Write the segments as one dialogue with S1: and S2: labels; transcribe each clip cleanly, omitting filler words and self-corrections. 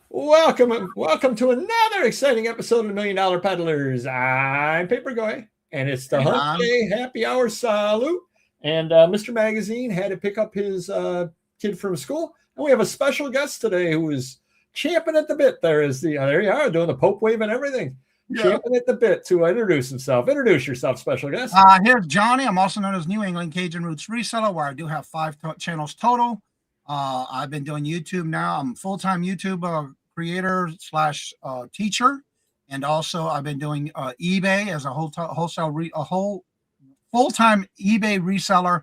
S1: Welcome to another exciting episode of the $1 Million Peddlers. I'm Paper Guy, and it's the Hump Day Happy Hour Salute. And Mr. Magazine had to pick up his kid from school, and we have a special guest today who is champing at the bit. There you are, doing the Pope wave and everything. Yeah. Champing at the bit to introduce himself. Introduce yourself, special guest.
S2: Here's Johnny. I'm also known as New England Cajun Roots Reseller, where I do have 5 channels total. I've been doing YouTube now. I'm a full-time YouTube creator / teacher, and also I've been doing eBay as a whole full-time eBay reseller.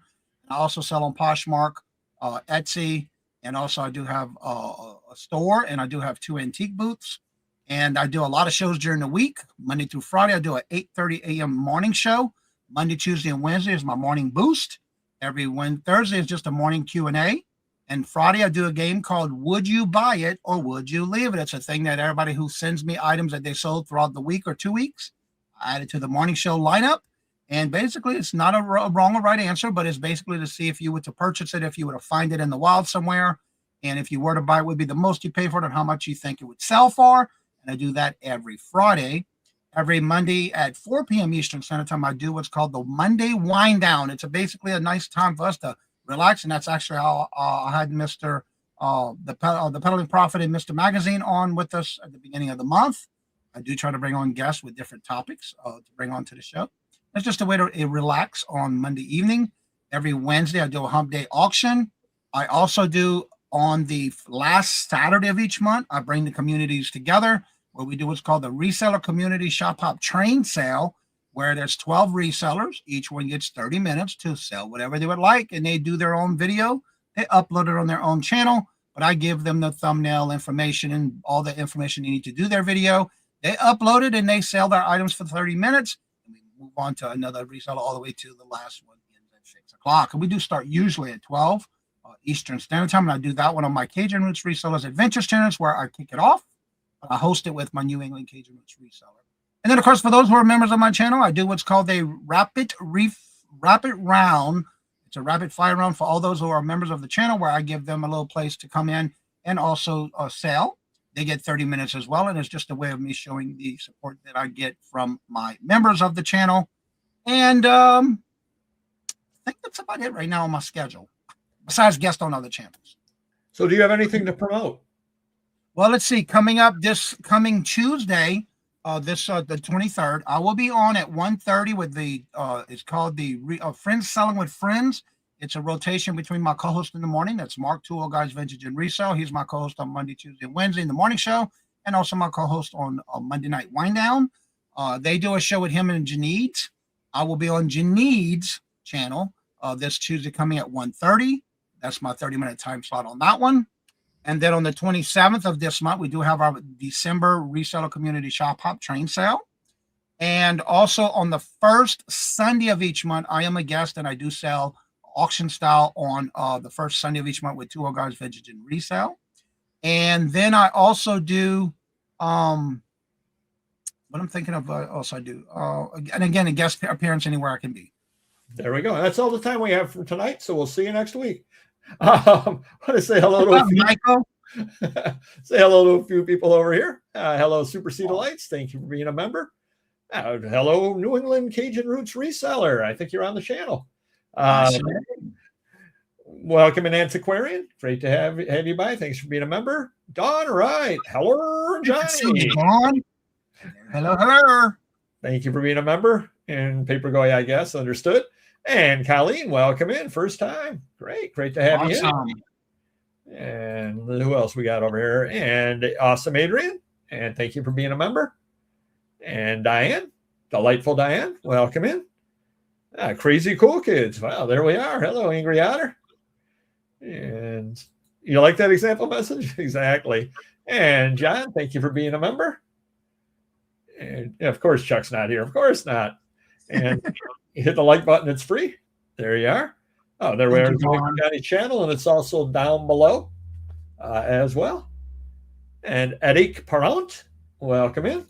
S2: I also sell on Poshmark, Etsy, and also I do have a store, and I do have 2 antique booths, and I do a lot of shows during the week. Monday through Friday, I do an 8:30 a.m. morning show. Monday, Tuesday, and Wednesday is my morning boost. Thursday is just a morning Q&A. And Friday, I do a game called Would You Buy It or Would You Leave It? It's a thing that everybody who sends me items that they sold throughout the week or 2 weeks, I add it to the morning show lineup. And basically, it's not a wrong or right answer, but it's basically to see if you were to purchase it, if you were to find it in the wild somewhere, and if you were to buy it, would be the most you pay for it and how much you think it would sell for. And I do that every Friday. Every Monday at 4 p.m. Eastern Standard Time, I do what's called the Monday Wind Down. It's basically a nice time for us to relax, and that's actually how I had Mr. The Peddling Prophet and Mr. Magazine on with us at the beginning of the month. I do try to bring on guests with different topics to bring on to the show. It's just a way to relax on Monday evening. Every Wednesday, I do a Hump Day auction. I also do on the last Saturday of each month, I bring the communities together where we do what's called the Reseller Community Shop Hop Train Sale, where there's 12 resellers. Each one gets 30 minutes to sell whatever they would like, and they do their own video. They upload it on their own channel, but I give them the thumbnail information and all the information they need to do their video. They upload it, and they sell their items for 30 minutes, and we move on to another reseller all the way to the last one at 6 o'clock. And we do start usually at 12 Eastern Standard Time, and I do that one on my Cajun Roots Resellers Adventures channels where I kick it off. I host it with my New England Cajun Roots Reseller. And then, of course, for those who are members of my channel, I do what's called a rapid round. It's a rapid fire round for all those who are members of the channel, where I give them a little place to come in and also sell. They get 30 minutes as well, and it's just a way of me showing the support that I get from my members of the channel. And I think that's about it right now on my schedule, besides guests on other channels.
S1: So do you have anything to promote?
S2: Well, let's see. Coming up this coming Tuesday, the 23rd, I will be on at 1:30 with the it's called the Friends Selling with Friends. It's a rotation between my co-host in the morning. That's Mark, 2 Old Guys Vintage and Resale. He's my co-host on Monday, Tuesday, and Wednesday in the morning show, and also my co-host on Monday Night Wind Down. They do a show with him and Janeed's. I will be on Janeed's channel this Tuesday coming at 1:30. That's my 30-minute time slot on that one. And then on the 27th of this month, we do have our December Reseller Community Shop Hop Train Sale. And also on the first Sunday of each month, I am a guest, and I do sell auction style on the first Sunday of each month with 2 Old Guys Vintage and Resale. And then I also do, what I'm thinking of, also I do, and again, a guest appearance anywhere I can be.
S1: There we go. That's all the time we have for tonight, so we'll see you next week. I want to say hello to
S2: Michael.
S1: Say hello to a few people over here. Hello, Super Sea Delights. Thank you for being a member. Hello, New England Cajun Roots Reseller. I think you're on the channel. Welcome in Antiquarian. Great to have you by. Thanks for being a member. Dawn, right. Hello, Johnny.
S2: Dawn. Hello.
S1: Thank you for being a member. And Paper Guy, I guess, understood. And Colleen, welcome in. First time. Great to have you in. And who else we got over here? And awesome Adrian. And thank you for being a member. And Diane, delightful Diane, welcome in. Crazy cool kids. Wow, there we are. Hello, Angry Otter. And you like that example message? Exactly. And John, thank you for being a member. And of course, Chuck's not here. Of course not. And you hit the like button. It's free. There you are. Oh, there we are. Johnny channel, and it's also down below as well. And Eric Parent, welcome in.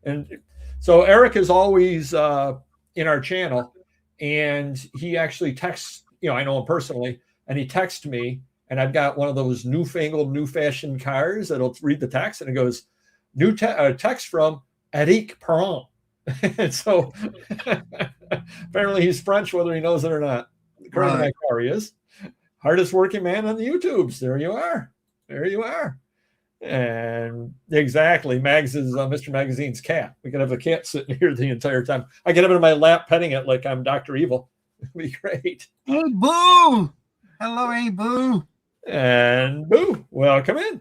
S1: And so Eric is always in our channel, and he actually texts. I know him personally, and he texts me and I've got one of those newfangled, new-fashioned cars that'll read the text, and it goes, text from Eric Perron. And so apparently he's French, whether he knows it or not. According to my car, he is. Hardest working man on the YouTubes. There you are. There you are. And exactly, Mags is Mr. Magazine's cat. We could have a cat sitting here the entire time. I could have it in my lap petting it like I'm Dr. Evil. It'd be great.
S2: Hey, Boo. Hello, hey, Boo.
S1: And Boo, welcome in.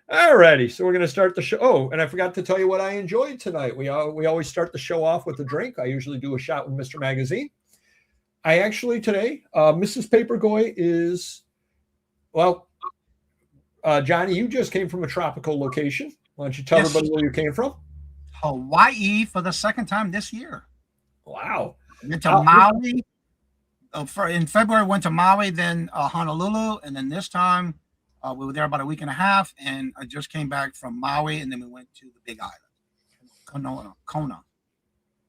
S1: All righty, so we're going to start the show. Oh, and I forgot to tell you what I enjoyed tonight. We always start the show off with a drink. I usually do a shot with Mr. Magazine. I actually today, Mrs. Papergoy is, well, Johnny, you just came from a tropical location. Why don't you tell everybody where you came from?
S2: Hawaii for the second time this year.
S1: Wow.
S2: Went to Maui. In February, went to Maui, then Honolulu, and then this time, we were there about a week and a half, and I just came back from Maui, and then we went to the Big Island, Kona.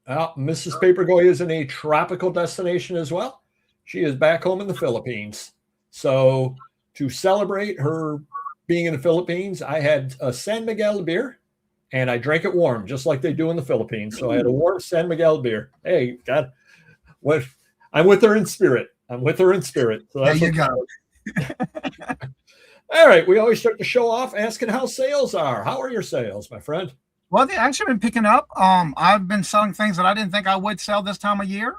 S1: Well, Mrs. Papergoy is in a tropical destination as well. She is back home in the Philippines. So to celebrate her being in the Philippines, I had a San Miguel beer, and I drank it warm, just like they do in the Philippines. So I had a warm San Miguel beer. Hey, God, I'm with her in spirit. I'm with her in spirit. So that's
S2: there you go.
S1: All right, we always start the show off asking how sales are. How are your sales, my friend?
S2: Well, they actually been picking up. I've been selling things that I didn't think I would sell this time of year.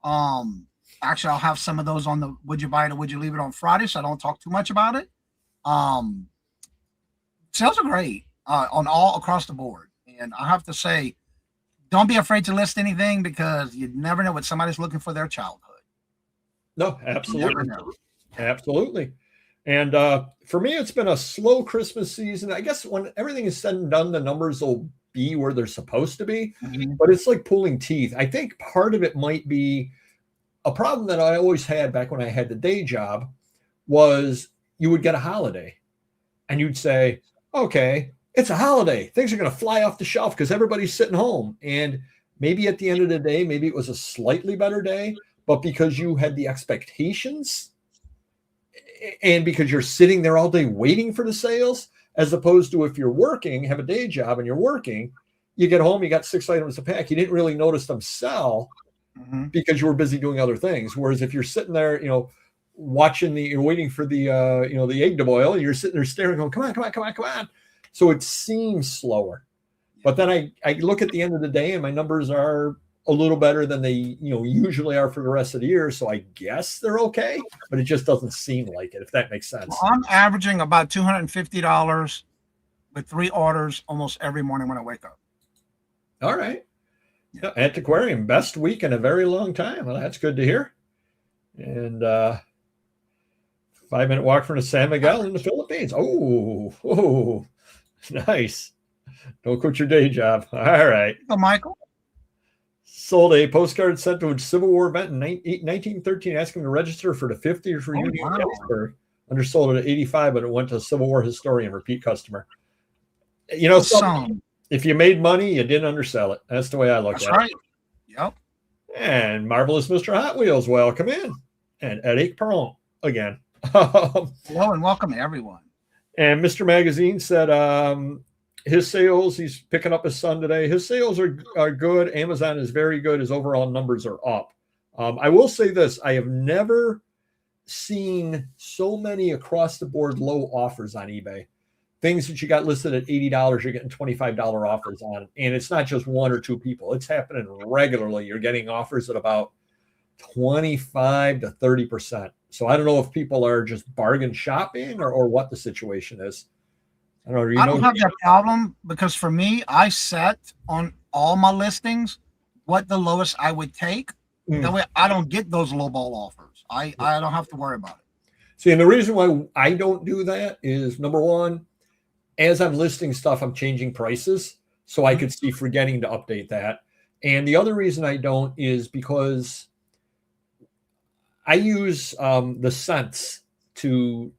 S2: Actually, I'll have some of those on the Would You Buy It or Would You Leave It on Friday, so I don't talk too much about it. Sales are great on all across the board. And I have to say, don't be afraid to list anything because you never know what somebody's looking for their childhood.
S1: No, absolutely. Absolutely. And for me, it's been a slow Christmas season. I guess when everything is said and done, the numbers will be where they're supposed to be. Mm-hmm. But it's like pulling teeth. I think part of it might be a problem that I always had back when I had the day job was you would get a holiday and you'd say, okay, it's a holiday. Things are going to fly off the shelf because everybody's sitting home. And maybe at the end of the day, maybe it was a slightly better day, but because you had the expectations and because you're sitting there all day waiting for the sales, as opposed to if you're working, have a day job and you're working, you get home, you got 6 items to pack. You didn't really notice them sell because you were busy doing other things. Whereas if you're sitting there, watching you're waiting for the, the egg to boil, and you're sitting there staring, going, come on. So it seems slower. But then I look at the end of the day and my numbers are a little better than they, usually are for the rest of the year. So I guess they're okay, but it just doesn't seem like it, if that makes sense.
S2: Well, I'm averaging about $250 with 3 orders almost every morning when I wake up.
S1: All right. Yeah, Antiquarian, best week in a very long time. Well, that's good to hear. And 5-minute walk from the San Miguel in the Philippines. Oh, nice. Don't quit your day job. All right.
S2: So, Michael.
S1: Sold a postcard sent to a Civil War event in 1913, asking to register for the 50th reunion of Gettysburg. Undersold it at 85, but it went to a Civil War historian, repeat customer. If you made money, you didn't undersell it. That's the way I look at it. That's right.
S2: Yep.
S1: And Marvelous Mr. Hot Wheels, welcome in. And Eric Perron again.
S2: Hello and welcome, everyone.
S1: And Mr. Magazine said his sales, he's picking up his son today. His sales are good. Amazon is very good. His overall numbers are up. I will say this. I have never seen so many across the board low offers on eBay. Things that you got listed at $80, you're getting $25 offers on. And it's not just 1 or 2 people. It's happening regularly. You're getting offers at about 25 to 30%. So I don't know if people are just bargain shopping or what the situation is. I don't
S2: have that problem because for me, I set on all my listings what the lowest I would take. That way I don't get those lowball offers. I don't have to worry about it.
S1: See, and the reason why I don't do that is, number one, as I'm listing stuff, I'm changing prices. So I could see forgetting to update that. And the other reason I don't is because I use the cents to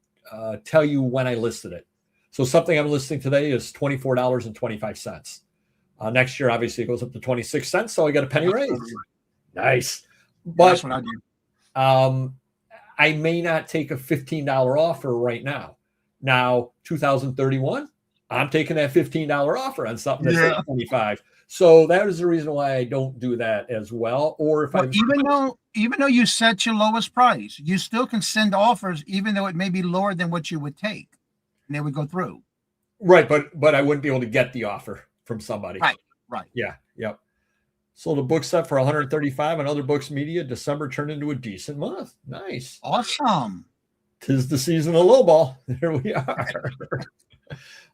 S1: tell you when I listed it. So something I'm listing today is $24.25. Next year, obviously, it goes up to 26 cents. So I got a penny raise. Nice. But
S2: that's what I do.
S1: I may not take a $15 offer right now. Now, 2031, I'm taking that $15 offer on something that's $8.25. So that is the reason why I don't do that as well. Or if
S2: even though you set your lowest price, you still can send offers, even though it may be lower than what you would take, and they would go through.
S1: Right, but I wouldn't be able to get the offer from somebody.
S2: Right.
S1: Yeah, yep. Sold a book set for 135 on Other Books Media. December turned into a decent month. Nice.
S2: Awesome.
S1: 'Tis the season of lowball. There we are.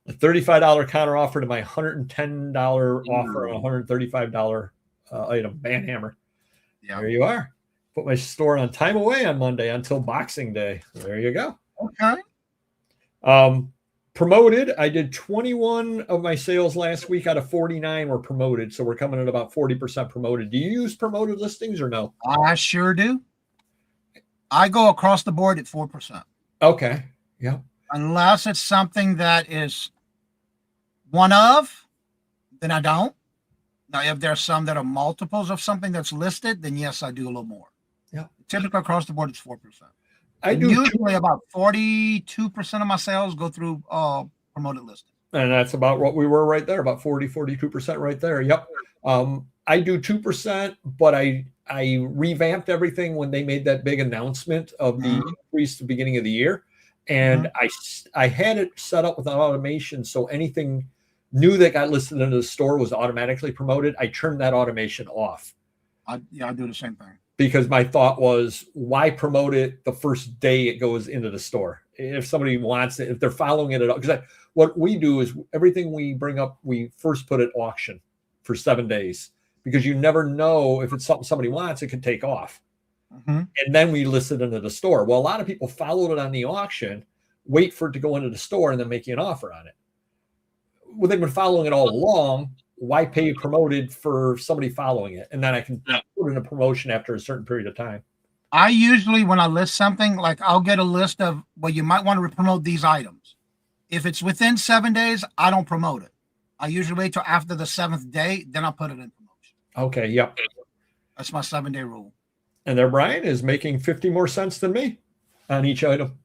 S1: A $35 counter offer to my $110 offer on a $135 item, Banhammer. Yeah. There you are. Put my store on time away on Monday until Boxing Day. There you go.
S2: Okay.
S1: Promoted. I did 21 of my sales last week out of 49 were promoted. So we're coming at about 40% promoted. Do you use promoted listings or no?
S2: I sure do. I go across the board at 4%.
S1: Okay. Yeah.
S2: Unless it's something that is one of, then I don't. Now, if there's some that are multiples of something that's listed, then yes, I do a little more.
S1: Yeah.
S2: Typically across the board, it's 4%.
S1: I do
S2: usually about 42% of my sales go through promoted listings.
S1: And that's about what we were right there, about 42% right there. Yep. I do 2%, but I revamped everything when they made that big announcement of the increase at the beginning of the year. And I had it set up with an automation. So anything new that got listed into the store was automatically promoted. I turned that automation off.
S2: I do the same thing.
S1: Because my thought was, why promote it the first day it goes into the store? If somebody wants it, if they're following it at all. Because what we do is everything we bring up, we first put at auction for 7 days. Because you never know if it's something somebody wants, it could take off. And then we list it into the store. Well, a lot of people followed it on the auction, wait for it to go into the store, and then make you an offer on it. Well, they've been following it all along. Why pay promoted for somebody following it? And then I can put in a promotion after a certain period of time.
S2: I usually, when I list something, like I'll get a list of, well, you might want to promote these items. If it's within 7 days, I don't promote it. I usually wait till after the 7th day, then I'll put it in promotion.
S1: Okay, yep.
S2: That's my 7-day rule.
S1: And there, Brian is making 50 more cents than me on each item.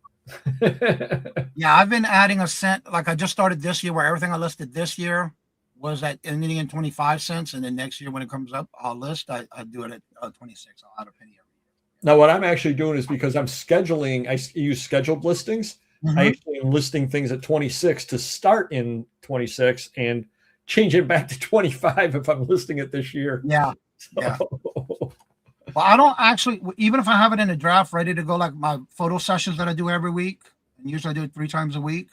S2: Yeah, I've been adding a cent. Like I just started this year where everything I listed this year was at ending in 25 cents. And then next year when it comes up, I'll list, I do it at 26. I'll add a penny every year.
S1: Now, what I'm actually doing is because I'm scheduling, I use scheduled listings. I actually am listing things at 26 to start in 26 and change it back to 25 if I'm listing it this year.
S2: Yeah. Yeah. Well, I don't actually, even if I have it in a draft ready to go, like my photo sessions that I do every week, and usually I do it 3 times a week,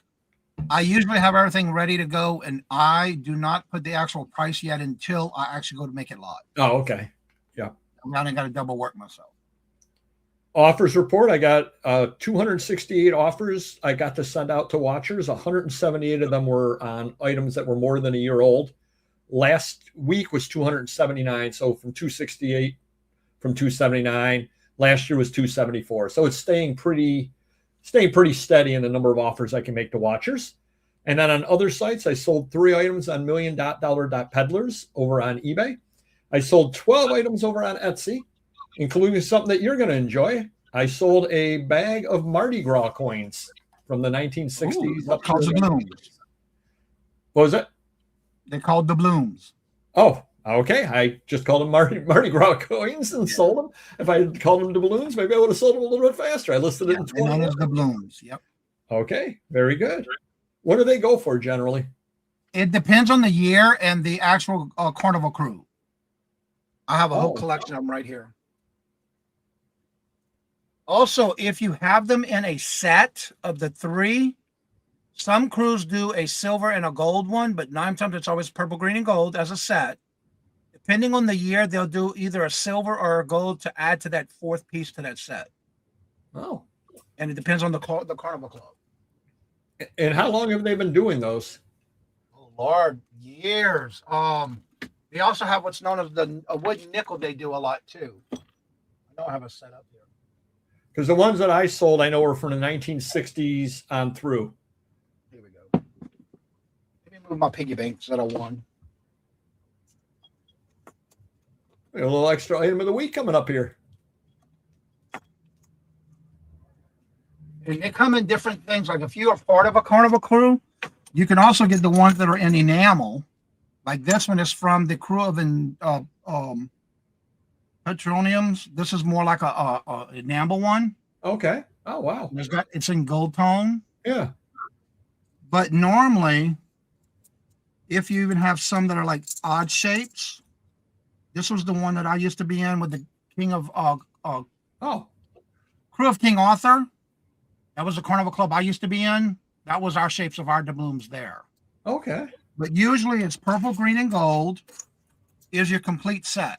S2: I usually have everything ready to go, and I do not put the actual price yet until I actually go to make it live.
S1: Oh, okay. Yeah.
S2: I'm not got to double work myself.
S1: Offers report. I got 268 offers I got to send out to watchers. 178 of them were on items that were more than a year old. Last week was 279. So from 268 from 279. Last year was 274. So it's staying pretty steady in the number of offers I can make to watchers. And then on other sites, I sold 3 items on million.dollar.peddlers over on eBay. I sold 12 items over on Etsy, including something that you're going to enjoy. I sold a bag of Mardi Gras coins from the 1960s.
S2: Ooh, called the blooms.
S1: What was it?
S2: They're called the blooms.
S1: Oh, okay. I just called them Mardi Gras coins and sold them. If I had called them doubloons, maybe I would have sold them a little bit faster. I listed it in 20.
S2: Known as doubloons. Yep.
S1: Okay. Very good. What do they go for generally?
S2: It depends on the year and the actual carnival crew. I have a whole collection of them right here. Also, if you have them in a set of the 3, some crews do a silver and a gold one, but 9 times it's always purple, green, and gold as a set. Depending on the year, they'll do either a silver or a gold to add to that 4th piece to that set.
S1: Oh.
S2: And it depends on the carnival club.
S1: And how long have they been doing those?
S2: Oh, Lord, years. They also have what's known as a wooden nickel they do a lot too. I don't have a set up here.
S1: Because the ones that I sold, I know were from the 1960s on through.
S2: Here we go. Let me move my piggy bank instead of 1.
S1: A little extra item of the week coming up here.
S2: And they come in different things. Like if you are part of a carnival crew, you can also get the ones that are in enamel. Like this one is from the crew of petroleums. This is more like a enamel one.
S1: Okay. Oh wow.
S2: It's in gold tone.
S1: Yeah.
S2: But normally, if you even have some that are like odd shapes, this was the one that I used to be in with the King of Crew of King Arthur. That was the carnival club I used to be in. That was our shapes of our doubloons there.
S1: Okay.
S2: But usually it's purple, green, and gold is your complete set.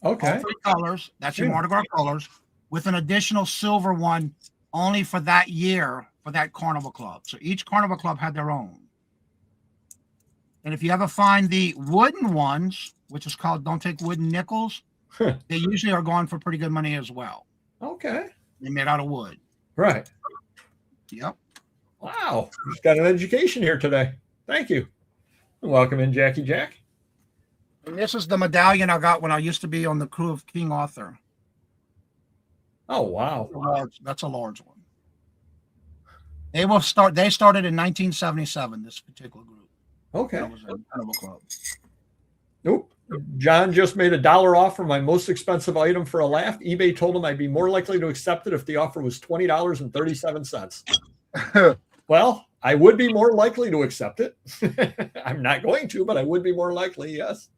S1: Okay.
S2: All 3 colors. That's your Mardi Gras colors with an additional silver one only for that year for that carnival club. So each carnival club had their own. And if you ever find the wooden ones, which is called Don't Take Wooden Nickels, they usually are going for pretty good money as well.
S1: Okay.
S2: They're made out of wood.
S1: Right.
S2: Yep.
S1: Wow. Just got an education here today. Thank you. Welcome in, Jackie Jack.
S2: And this is the medallion I got when I used to be on the crew of King Arthur.
S1: Oh, wow.
S2: That's a large one. They started in 1977, this particular group.
S1: Okay.
S2: That was a carnival club.
S1: Nope. John just made $1 off for my most expensive item for a laugh. eBay told him I'd be more likely to accept it if the offer was $20.37. Well, I would be more likely to accept it. I'm not going to, but I would be more likely, yes.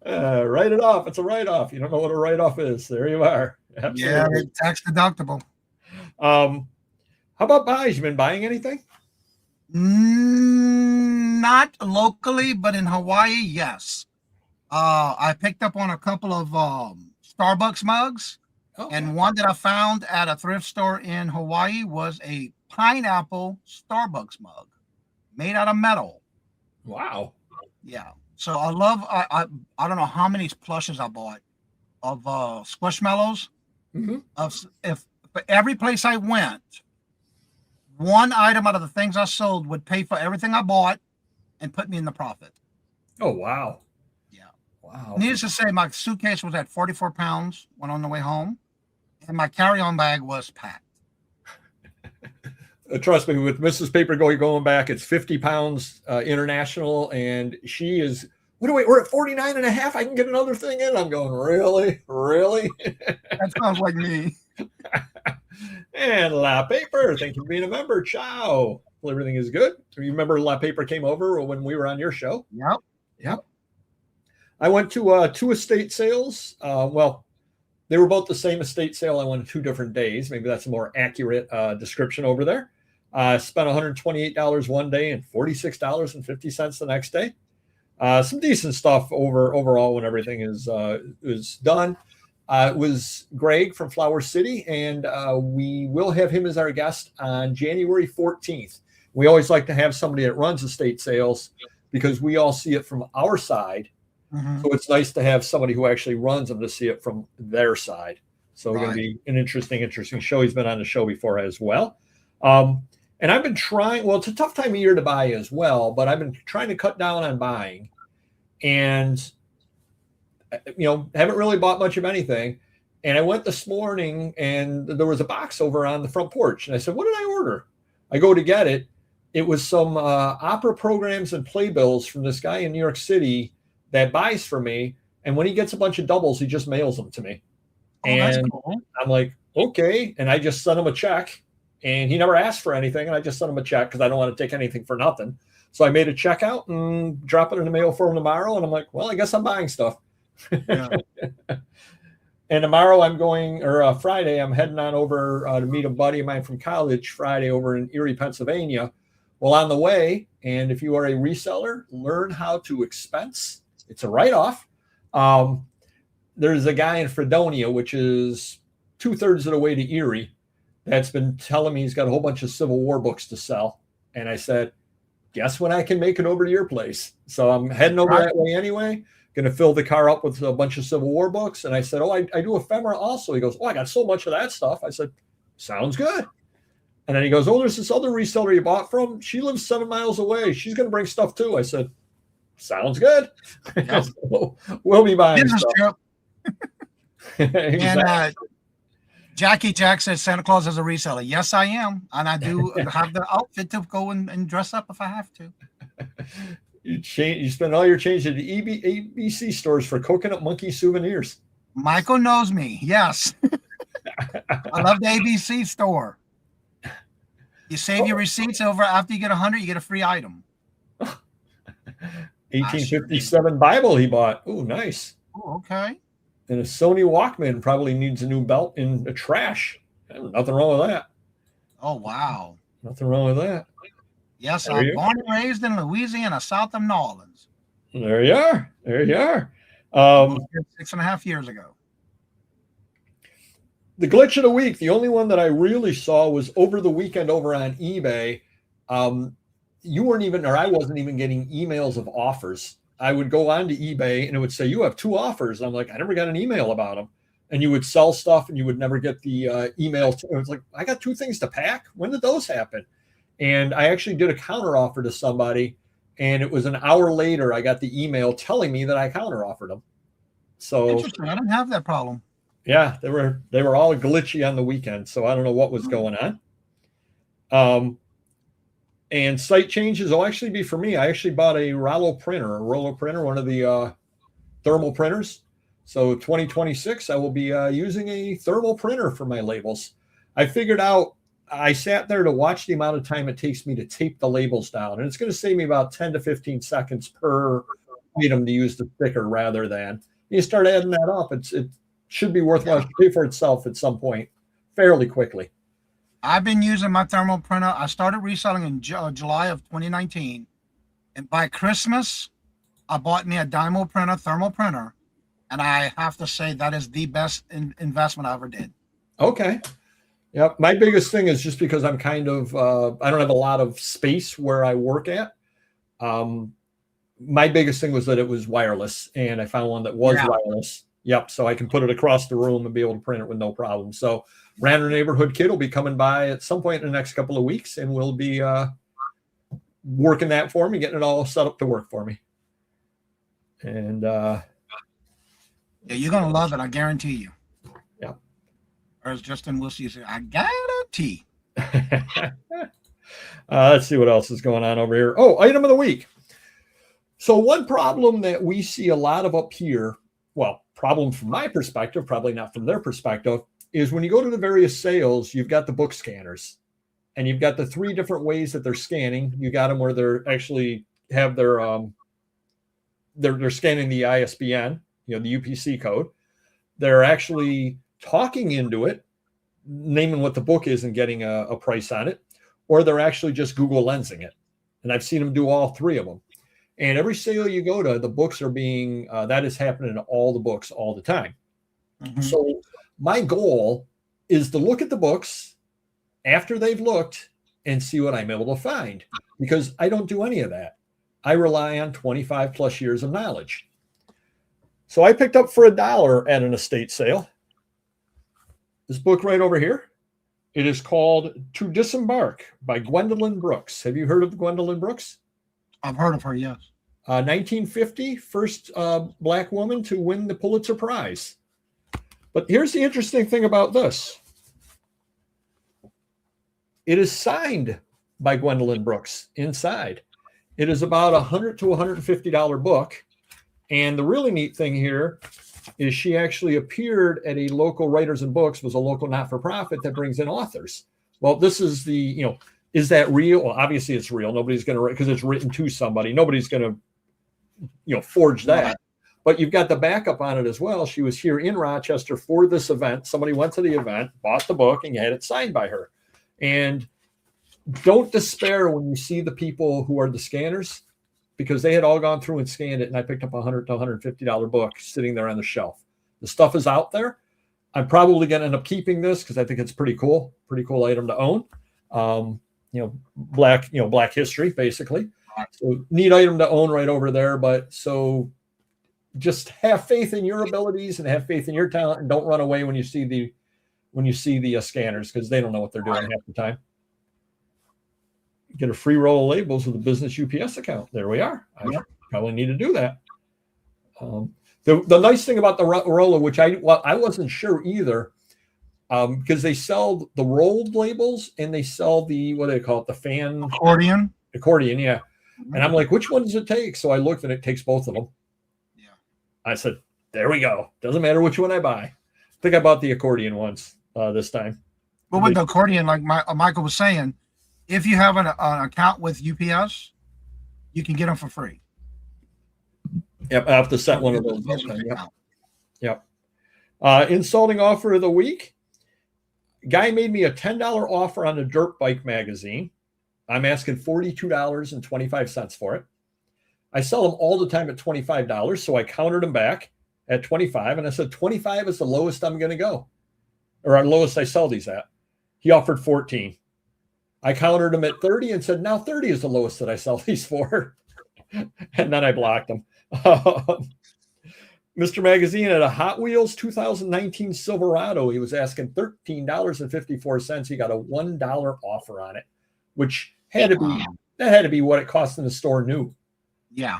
S1: Write it off. It's a write-off. You don't know what a write-off is. There you are.
S2: Absolutely. Yeah, tax deductible.
S1: How about buys? You been buying anything?
S2: Not locally, but in Hawaii, yes. I picked up on a couple of Starbucks mugs. Okay. And one that I found at a thrift store in Hawaii was a pineapple Starbucks mug made out of metal.
S1: Wow.
S2: Yeah. So I don't know how many plushes I bought of Squishmallows. Mm-hmm. For every place I went, one item out of the things I sold would pay for everything I bought and put me in the profit.
S1: Oh, wow.
S2: Yeah.
S1: Wow.
S2: Needless to say, my suitcase was at 44 pounds when on the way home, and my carry-on bag was packed.
S1: Trust me, with Mrs. Paper going back, it's 50 pounds international, and she is, we're at 49 and a half. I can get another thing in. I'm going, really?
S2: That sounds like me.
S1: And La Paper, thank you for being a member. Ciao. Well, everything is good. You remember La Paper came over when we were on your show?
S2: Yep.
S1: I went to 2 estate sales. Well, they were both the same estate sale. I went 2 different days. Maybe that's a more accurate description over there. Spent $128 one day and $46.50 the next day. Some decent stuff overall when everything is done. It was Greg from Flower City, and we will have him as our guest on January 14th. We always like to have somebody that runs estate sales because we all see it from our side. Mm-hmm. So it's nice to have somebody who actually runs them to see it from their side. So it's going to be an interesting show. He's been on the show before as well. And I've been trying, well, it's a tough time of year to buy as well, but I've been trying to cut down on buying and, haven't really bought much of anything. And I went this morning and there was a box over on the front porch. And I said, what did I order? I go to get it. It was some opera programs and playbills from this guy in New York City that buys for me. And when he gets a bunch of doubles, he just mails them to me.
S2: Oh,
S1: and
S2: that's cool.
S1: I'm like, okay. And I just sent him a check. And he never asked for anything. And I just sent him a check because I don't want to take anything for nothing. So I made a check out and drop it in the mail for him tomorrow. And I'm like, well, I guess I'm buying stuff. Yeah. And tomorrow Friday, I'm heading on over to meet a buddy of mine from college Friday over in Erie, Pennsylvania. Well, on the way, and if you are a reseller, learn how to expense. It's a write-off. There's a guy in Fredonia, which is 2/3 of the way to Erie, that's been telling me he's got a whole bunch of Civil War books to sell. And I said, guess when I can make it over to your place? So I'm heading over that way anyway, going to fill the car up with a bunch of Civil War books. And I said, I do ephemera also. He goes, I got so much of that stuff. I said, sounds good. And then he goes, there's this other reseller you bought from. She lives 7 miles away. She's going to bring stuff too. I said, sounds good. Yep. We'll be buying stuff.
S2: Exactly. And Jackie Jack says Santa Claus is a reseller. Yes, I am. And I do have the outfit to go and dress up if I have to.
S1: You spend all your change at the ABC stores for Coconut Monkey souvenirs.
S2: Michael knows me. Yes. I love the ABC store. You save your receipts over after you get 100, you get a free item.
S1: 1857 Bible he bought. Oh, nice.
S2: Oh, okay.
S1: And a Sony Walkman probably needs a new belt in the trash. Nothing wrong with that.
S2: Oh, wow.
S1: Nothing wrong with that.
S2: Yes, I'm born and raised in Louisiana, south of New Orleans.
S1: There you are. There you are.
S2: 6.5 years ago.
S1: The glitch of the week, the only one that I really saw was over the weekend over on eBay. You weren't even, or I wasn't even getting emails of offers. I would go on to eBay and it would say, you have 2 offers. I'm like, I never got an email about them. And you would sell stuff and you would never get the email. It was like, I got 2 things to pack. When did those happen? And I actually did a counter offer to somebody. And it was an hour later, I got the email telling me that I counter offered them. So
S2: interesting. I don't have that problem.
S1: Yeah, they were all glitchy on the weekend. So I don't know what was going on. And site changes will actually be for me. I actually bought a Rollo printer, one of the thermal printers. So 2026, I will be using a thermal printer for my labels. I figured out, I sat there to watch the amount of time it takes me to tape the labels down. And it's going to save me about 10 to 15 seconds per item to use the sticker rather than. You start adding that up, it should be worthwhile to pay for itself at some point fairly quickly.
S2: I've been using my thermal printer. I started reselling in July of 2019. And by Christmas, I bought me a Dymo printer, thermal printer. And I have to say that is the best investment I ever did.
S1: Okay. Yeah. My biggest thing is just because I'm kind of, I don't have a lot of space where I work at. My biggest thing was that it was wireless. And I found one that was wireless. Yep. So I can put it across the room and be able to print it with no problem. So Random Neighborhood Kid will be coming by at some point in the next couple of weeks, and we'll be working that for me, getting it all set up to work for me. And
S2: yeah, you're gonna love it, I guarantee you.
S1: Yeah.
S2: Or as Justin Wilson said, I guarantee.
S1: Let's see what else is going on over here. Oh, item of the week. So one problem that we see a lot of up here, well, problem from my perspective, probably not from their perspective, is when you go to the various sales, you've got the book scanners and you've got the 3 different ways that they're scanning. You got them where they're actually have their, they're scanning the ISBN, the UPC code. They're actually talking into it, naming what the book is and getting a price on it, or they're actually just Google Lensing it. And I've seen them do all 3 of them. And every sale you go to, the books are being, that is happening to all the books all the time. Mm-hmm. So my goal is to look at the books after they've looked and see what I'm able to find, because I don't do any of that. I rely on 25 plus years of knowledge. So I picked up for $1 at an estate sale this book right over here. It is called To Disembark by Gwendolyn Brooks. Have you heard of Gwendolyn Brooks?
S2: I've heard of her, yes.
S1: 1950, first Black woman to win the Pulitzer Prize. But here's the interesting thing about this. It is signed by Gwendolyn Brooks inside. It is about $100 to $150 book. And the really neat thing here is she actually appeared at a local Writers and Books, was a local not-for-profit that brings in authors. Well, this is the, is that real? Well, obviously it's real. Nobody's going to, because it's written to somebody. Nobody's going to, forge that. Right. But you've got the backup on it as well. She was here in Rochester for this event. Somebody went to the event, bought the book, and you had it signed by her. And don't despair when you see the people who are the scanners, because they had all gone through and scanned it, and I picked up a $100 to $150 book sitting there on the shelf. The stuff is out there. I'm probably going to end up keeping this because I think it's pretty cool item to own. Black history, basically. So neat item to own right over there. But so just have faith in your abilities and have faith in your talent, and don't run away when you see the scanners, because they don't know what they're doing half the time. Get a free roll of labels with a business UPS account. There we are. I probably need to do that. The nice thing about the roller, which I wasn't sure either, because they sell the rolled labels and they sell the, what do they call it? The fan
S2: accordion.
S1: Yeah. And I'm like, which one does it take? So I looked and it takes both of them.
S2: Yeah.
S1: I said, there we go. Doesn't matter which one I buy. I think I bought the accordion ones this time.
S2: Well, with the accordion, like Michael was saying, if you have an account with UPS, you can get them for free.
S1: Yep, I have to set one of those. Yep. Insulting offer of the week. Guy made me a $10 offer on a dirt bike magazine. I'm asking $42.25 for it. I sell them all the time at $25, so I countered them back at $25, and I said 25 is the lowest I'm going to go, or our lowest I sell these at. He offered 14. I countered him at 30 and said, now 30 is the lowest that I sell these for. And then I blocked him. Mr. Magazine had a Hot Wheels 2019 Silverado. He was asking $13.54. He got a $1 offer on it, which had to be what it cost in the store new.
S2: Yeah.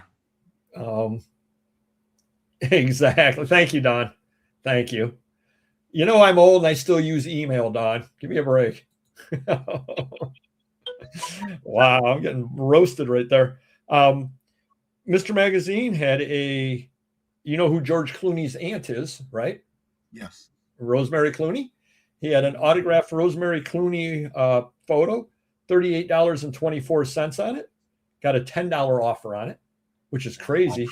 S1: Exactly. Thank you, Don. Thank you. You know, I'm old and I still use email, Don. Give me a break. Wow, I'm getting roasted right there. Mr. Magazine had a, you know who George Clooney's aunt is, right?
S2: Yes.
S1: Rosemary Clooney. He had an autographed Rosemary Clooney photo, $38.24 on it. Got a $10 offer on it, which is crazy.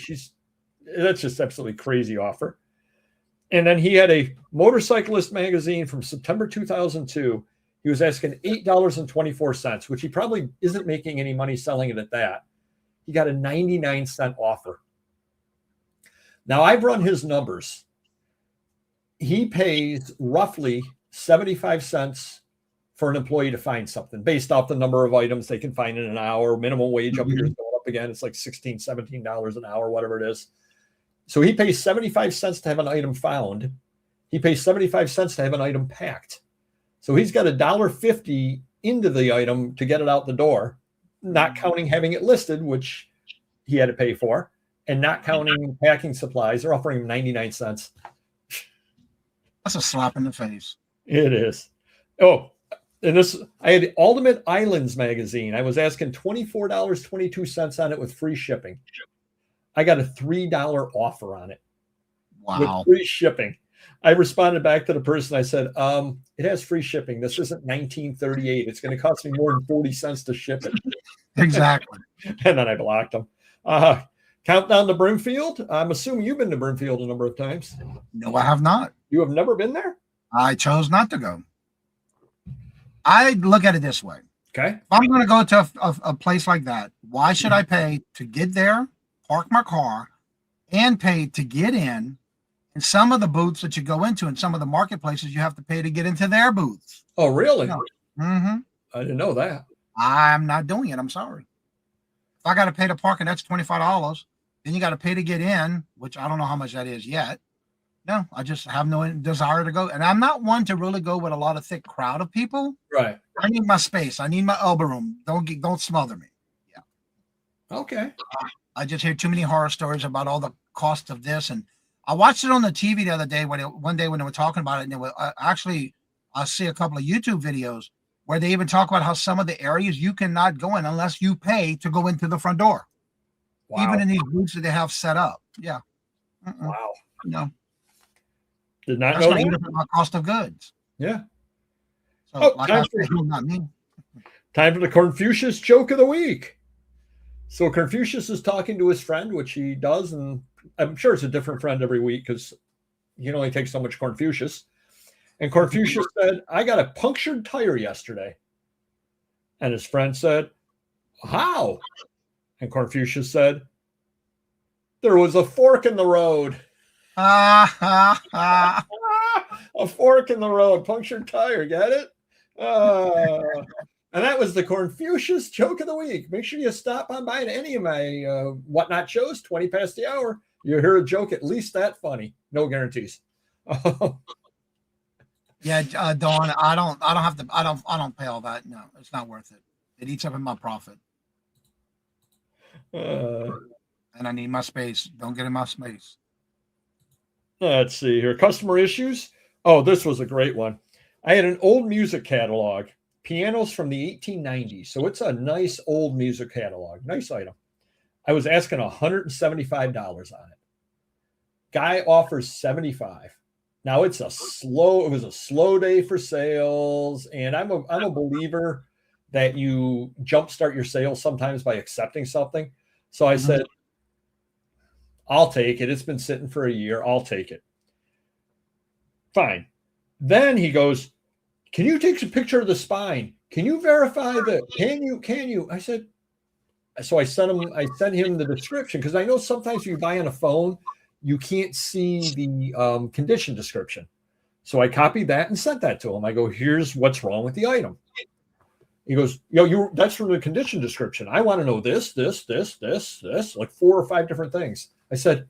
S1: That's just absolutely crazy offer. And then he had a Motorcyclist magazine from September 2002. He was asking $8.24, which he probably isn't making any money selling it at that. He got a 99-cent offer. Now, I've run his numbers. He pays roughly 75 cents for an employee to find something based off the number of items they can find in an hour. Minimum wage up here is going up again. It's like $16, $17 an hour, whatever it is. So he pays 75 cents to have an item found. He pays 75 cents to have an item packed. So he's got $1.50 into the item to get it out the door, not counting having it listed, which he had to pay for, and not counting packing supplies. They're offering him 99 cents.
S2: That's a slap in the face.
S1: It is. Oh, and I had Ultimate Islands magazine. I was asking $24.22 on it with free shipping. I got a $3 offer on it.
S2: Wow.
S1: With free shipping. I responded back to the person. I said, it has free shipping. This isn't 1938. It's going to cost me more than 40 cents to ship it.
S2: Exactly.
S1: And then I blocked them. Countdown to Brimfield. I'm assuming you've been to Brimfield a number of times.
S2: No, I have not.
S1: You have never been there?
S2: I chose not to go. I look at it this way.
S1: Okay.
S2: If I'm going to go to a place like that, why should I pay to get there, park my car, and pay to get in? And some of the booths that you go into in some of the marketplaces, you have to pay to get into their booths.
S1: Oh, really?
S2: No. Mm-hmm.
S1: I didn't know that.
S2: I'm not doing it. I'm sorry. If I got to pay to park, and that's $25, then you got to pay to get in, which I don't know how much that is yet. No, I just have no desire to go. And I'm not one to really go with a lot of thick crowd of people.
S1: Right.
S2: I need my space. I need my elbow room. Don't smother me. Yeah.
S1: Okay.
S2: I just hear too many horror stories about all the cost of this. And I watched it on the TV the other day one day when they were talking about it. And they were actually, I see a couple of YouTube videos where they even talk about how some of the areas you cannot go in unless you pay to go into the front door. Wow. Even in these booths that they have set up. Yeah.
S1: Wow.
S2: No.
S1: Did not
S2: That's
S1: know
S2: not
S1: that.
S2: even my cost of goods.
S1: Yeah.
S2: So, like I said, not me.
S1: Time for the Confucius joke of the week. So Confucius is talking to his friend, which he does, and I'm sure it's a different friend every week because he can only take so much Confucius. And Confucius said, I got a punctured tire yesterday. And his friend said, how? And Confucius said, there was a fork in the road. A fork in the road, punctured tire, get it? And that was the Confucius joke of the week. Make sure you stop on by to any of my whatnot shows, 20 past the hour. You hear a joke at least that funny. No guarantees.
S2: Yeah, Dawn, I don't pay all that. No, it's not worth it. It eats up in my profit. And I need my space. Don't get in my space.
S1: Let's see here. Customer issues. Oh, this was a great one. I had an old music catalog, pianos from the 1890s. So it's a nice old music catalog, nice item. I was asking $175 on it. Guy offers 75. Now it was a slow day for sales. And I'm a believer that you jumpstart your sales sometimes by accepting something. So I said, I'll take it. It's been sitting for a year. I'll take it. Fine. Then he goes, can you take a picture of the spine? Can you verify that? Can you? I said, so I sent him the description, because I know sometimes if you buy on a phone, you can't see the condition description. So I copied that and sent that to him. I go, here's what's wrong with the item. He goes, that's from the condition description. I want to know this, like 4 or 5 different things. I said,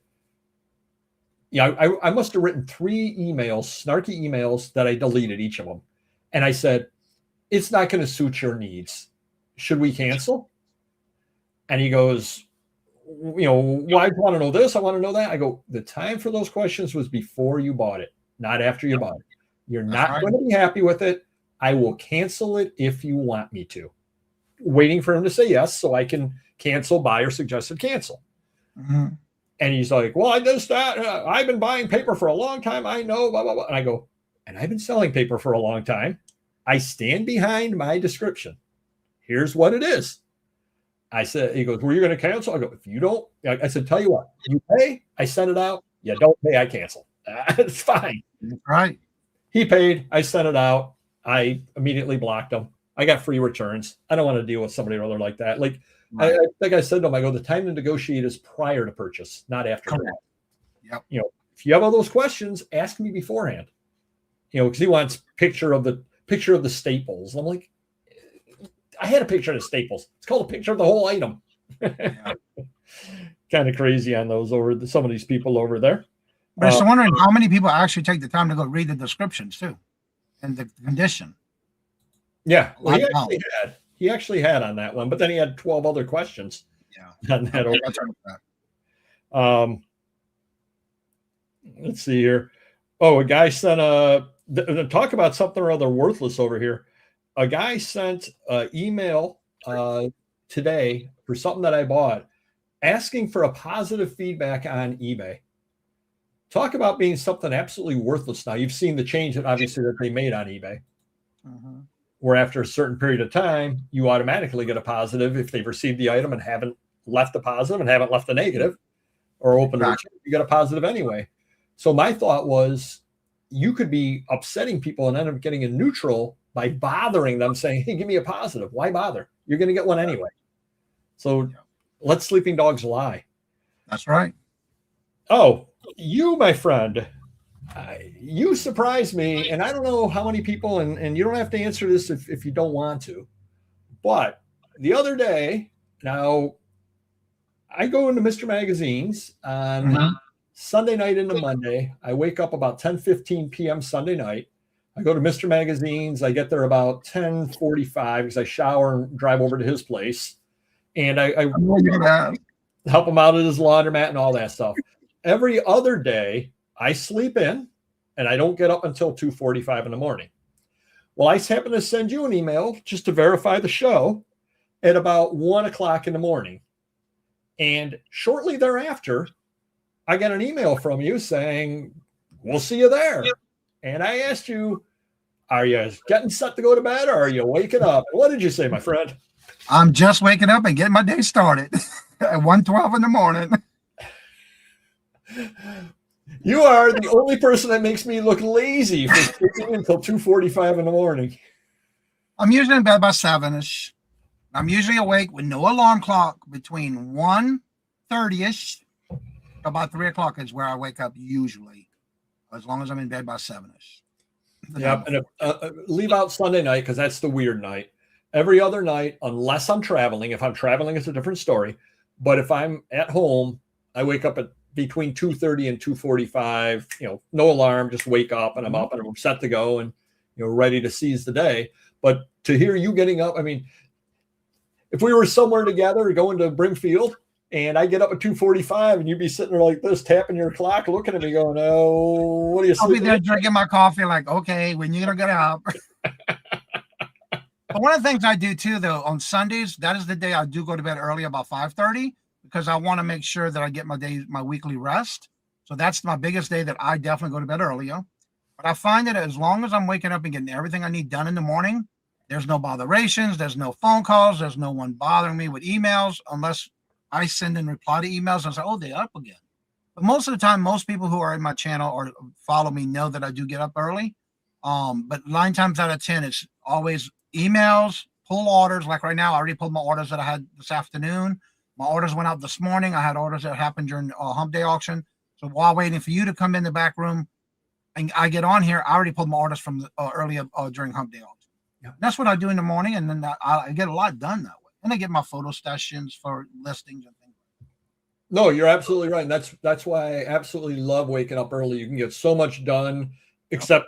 S1: I must have written 3 emails, snarky emails, that I deleted each of them. And I said, it's not going to suit your needs. Should we cancel? And he goes, why do you want to know this? I want to know that. I go, the time for those questions was before you bought it, not after you bought it. You're not going to be happy with it. I will cancel it if you want me to. Waiting for him to say yes so I can cancel, buyer suggested cancel. Mm-hmm. And he's like, well, I've been buying paper for a long time. I know, blah, blah, blah. And I go, and I've been selling paper for a long time. I stand behind my description. Here's what it is. I said, he goes, were you going to cancel? I go, if you don't, I said, tell you what, you pay, I send it out. You don't pay, I cancel. It's fine.
S2: Right.
S1: He paid, I sent it out. I immediately blocked him. I got free returns. I don't want to deal with somebody or other like that. Like, right. I think I said to him, I go, the time to negotiate is prior to purchase, not after. Yep. If you have all those questions, ask me beforehand. Because he wants picture of the staples. I'm like, I had a picture of the staples. It's called a picture of the whole item. Yeah. Kind of crazy on those some of these people over there.
S2: But I'm just wondering how many people actually take the time to go read the descriptions too, and the condition.
S1: Yeah, well, he actually had on that one, but then he had 12 other questions. Yeah, on that. Let's see here. Oh, a guy sent talk about something or other worthless over here. A guy sent an email today for something that I bought, asking for a positive feedback on eBay. Talk about being something absolutely worthless. Now, you've seen the change that obviously that they made on eBay, where after a certain period of time, you automatically get a positive if they've received the item and haven't left a positive and haven't left a negative or opened it. You get a positive anyway. So my thought was, you could be upsetting people and end up getting a neutral by bothering them, saying, hey, give me a positive. Why bother? You're going to get one anyway. So let sleeping dogs lie.
S2: That's right.
S1: Oh, you, my friend, you surprised me. And I don't know how many people, and you don't have to answer this if you don't want to. But the other day, now I go into Mr. Magazine's on Sunday night into Monday. I wake up about 10:15 p.m. Sunday night. I go to Mr. Magazine's. I get there about 10:45 because I shower and drive over to his place. And I help him out at his laundromat and all that stuff. Every other day, I sleep in and I don't get up until 2:45 in the morning. Well, I happen to send you an email just to verify the show at about 1 o'clock in the morning. And shortly thereafter, I got an email from you saying, we'll see you there. And I asked you, are you getting set to go to bed or are you waking up? What did you say, my friend?
S2: I'm just waking up and getting my day started at 1:12 in the morning.
S1: You are the only person that makes me look lazy for sleeping until 2:45 in the morning.
S2: I'm usually in bed by 7-ish. I'm usually awake with no alarm clock between 1:30-ish to about 3 o'clock is where I wake up usually, as long as I'm in bed by 7-ish.
S1: Yeah, and leave out Sunday night because that's the weird night. Every other night, unless I'm traveling. If I'm traveling, it's a different story. But if I'm at home, I wake up at between 2:30 and 2:45. No alarm, just wake up and I'm up and I'm set to go and ready to seize the day. But to hear you getting up, I mean, if we were somewhere together going to Brimfield And I get up at 2:45, and you'd be sitting there like this, tapping your clock, looking at me, going, "Oh, what are you?"
S2: I'll be there drinking my coffee, like, okay, when you're gonna get up. But one of the things I do too, though, on Sundays, that is the day I do go to bed early, about 5:30, because I want to make sure that I get my weekly rest. So that's my biggest day that I definitely go to bed earlier. But I find that as long as I'm waking up and getting everything I need done in the morning, there's no botherations, there's no phone calls, there's no one bothering me with emails, unless I send and reply to emails and say, oh, they're up again. But most of the time, most people who are in my channel or follow me know that I do get up early. But 9 times out of 10, it's always emails, pull orders. Like right now, I already pulled my orders that I had this afternoon. My orders went out this morning. I had orders that happened during hump day auction. So while waiting for you to come in the back room and I get on here, I already pulled my orders from earlier during hump day auction. Yeah. That's what I do in the morning. And then I get a lot done that way. And I get my photo sessions for listings and things.
S1: No, you're absolutely right. And that's why I absolutely love waking up early. You can get so much done, except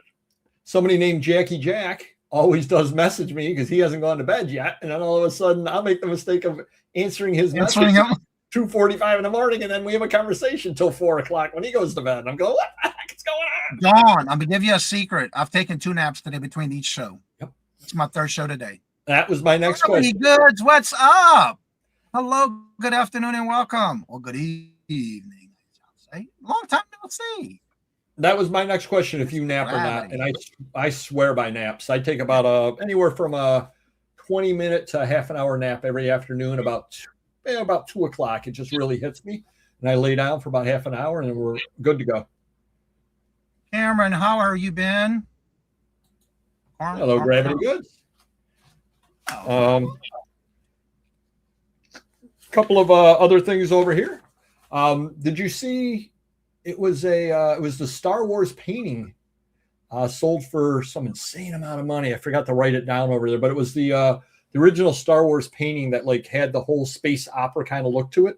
S1: somebody named Jackie Jack always does message me because he hasn't gone to bed yet. And then all of a sudden I'll make the mistake of answering his message at 2:45 in the morning. And then we have a conversation till 4 o'clock when he goes to bed. And I'm going, what the heck is going on?
S2: Dawn, I'm going to give you a secret. I've taken 2 naps today between each show.
S1: Yep.
S2: It's my 3rd show today.
S1: That was my next question.
S2: Goods, what's up? Hello, good afternoon, and welcome. Or good evening. Long time no see.
S1: That was my next question, if you nap or not. And I swear by naps. I take about anywhere from a 20-minute to half an hour nap every afternoon about 2 o'clock. It just really hits me. And I lay down for about half an hour, and then we're good to go.
S2: Cameron, how are you been?
S1: Hello, Gravity Goods. Couple of other things over here. Did you see? It was the Star Wars painting sold for some insane amount of money. I forgot to write it down over there, but it was the original Star Wars painting that like had the whole space opera kind of look to it.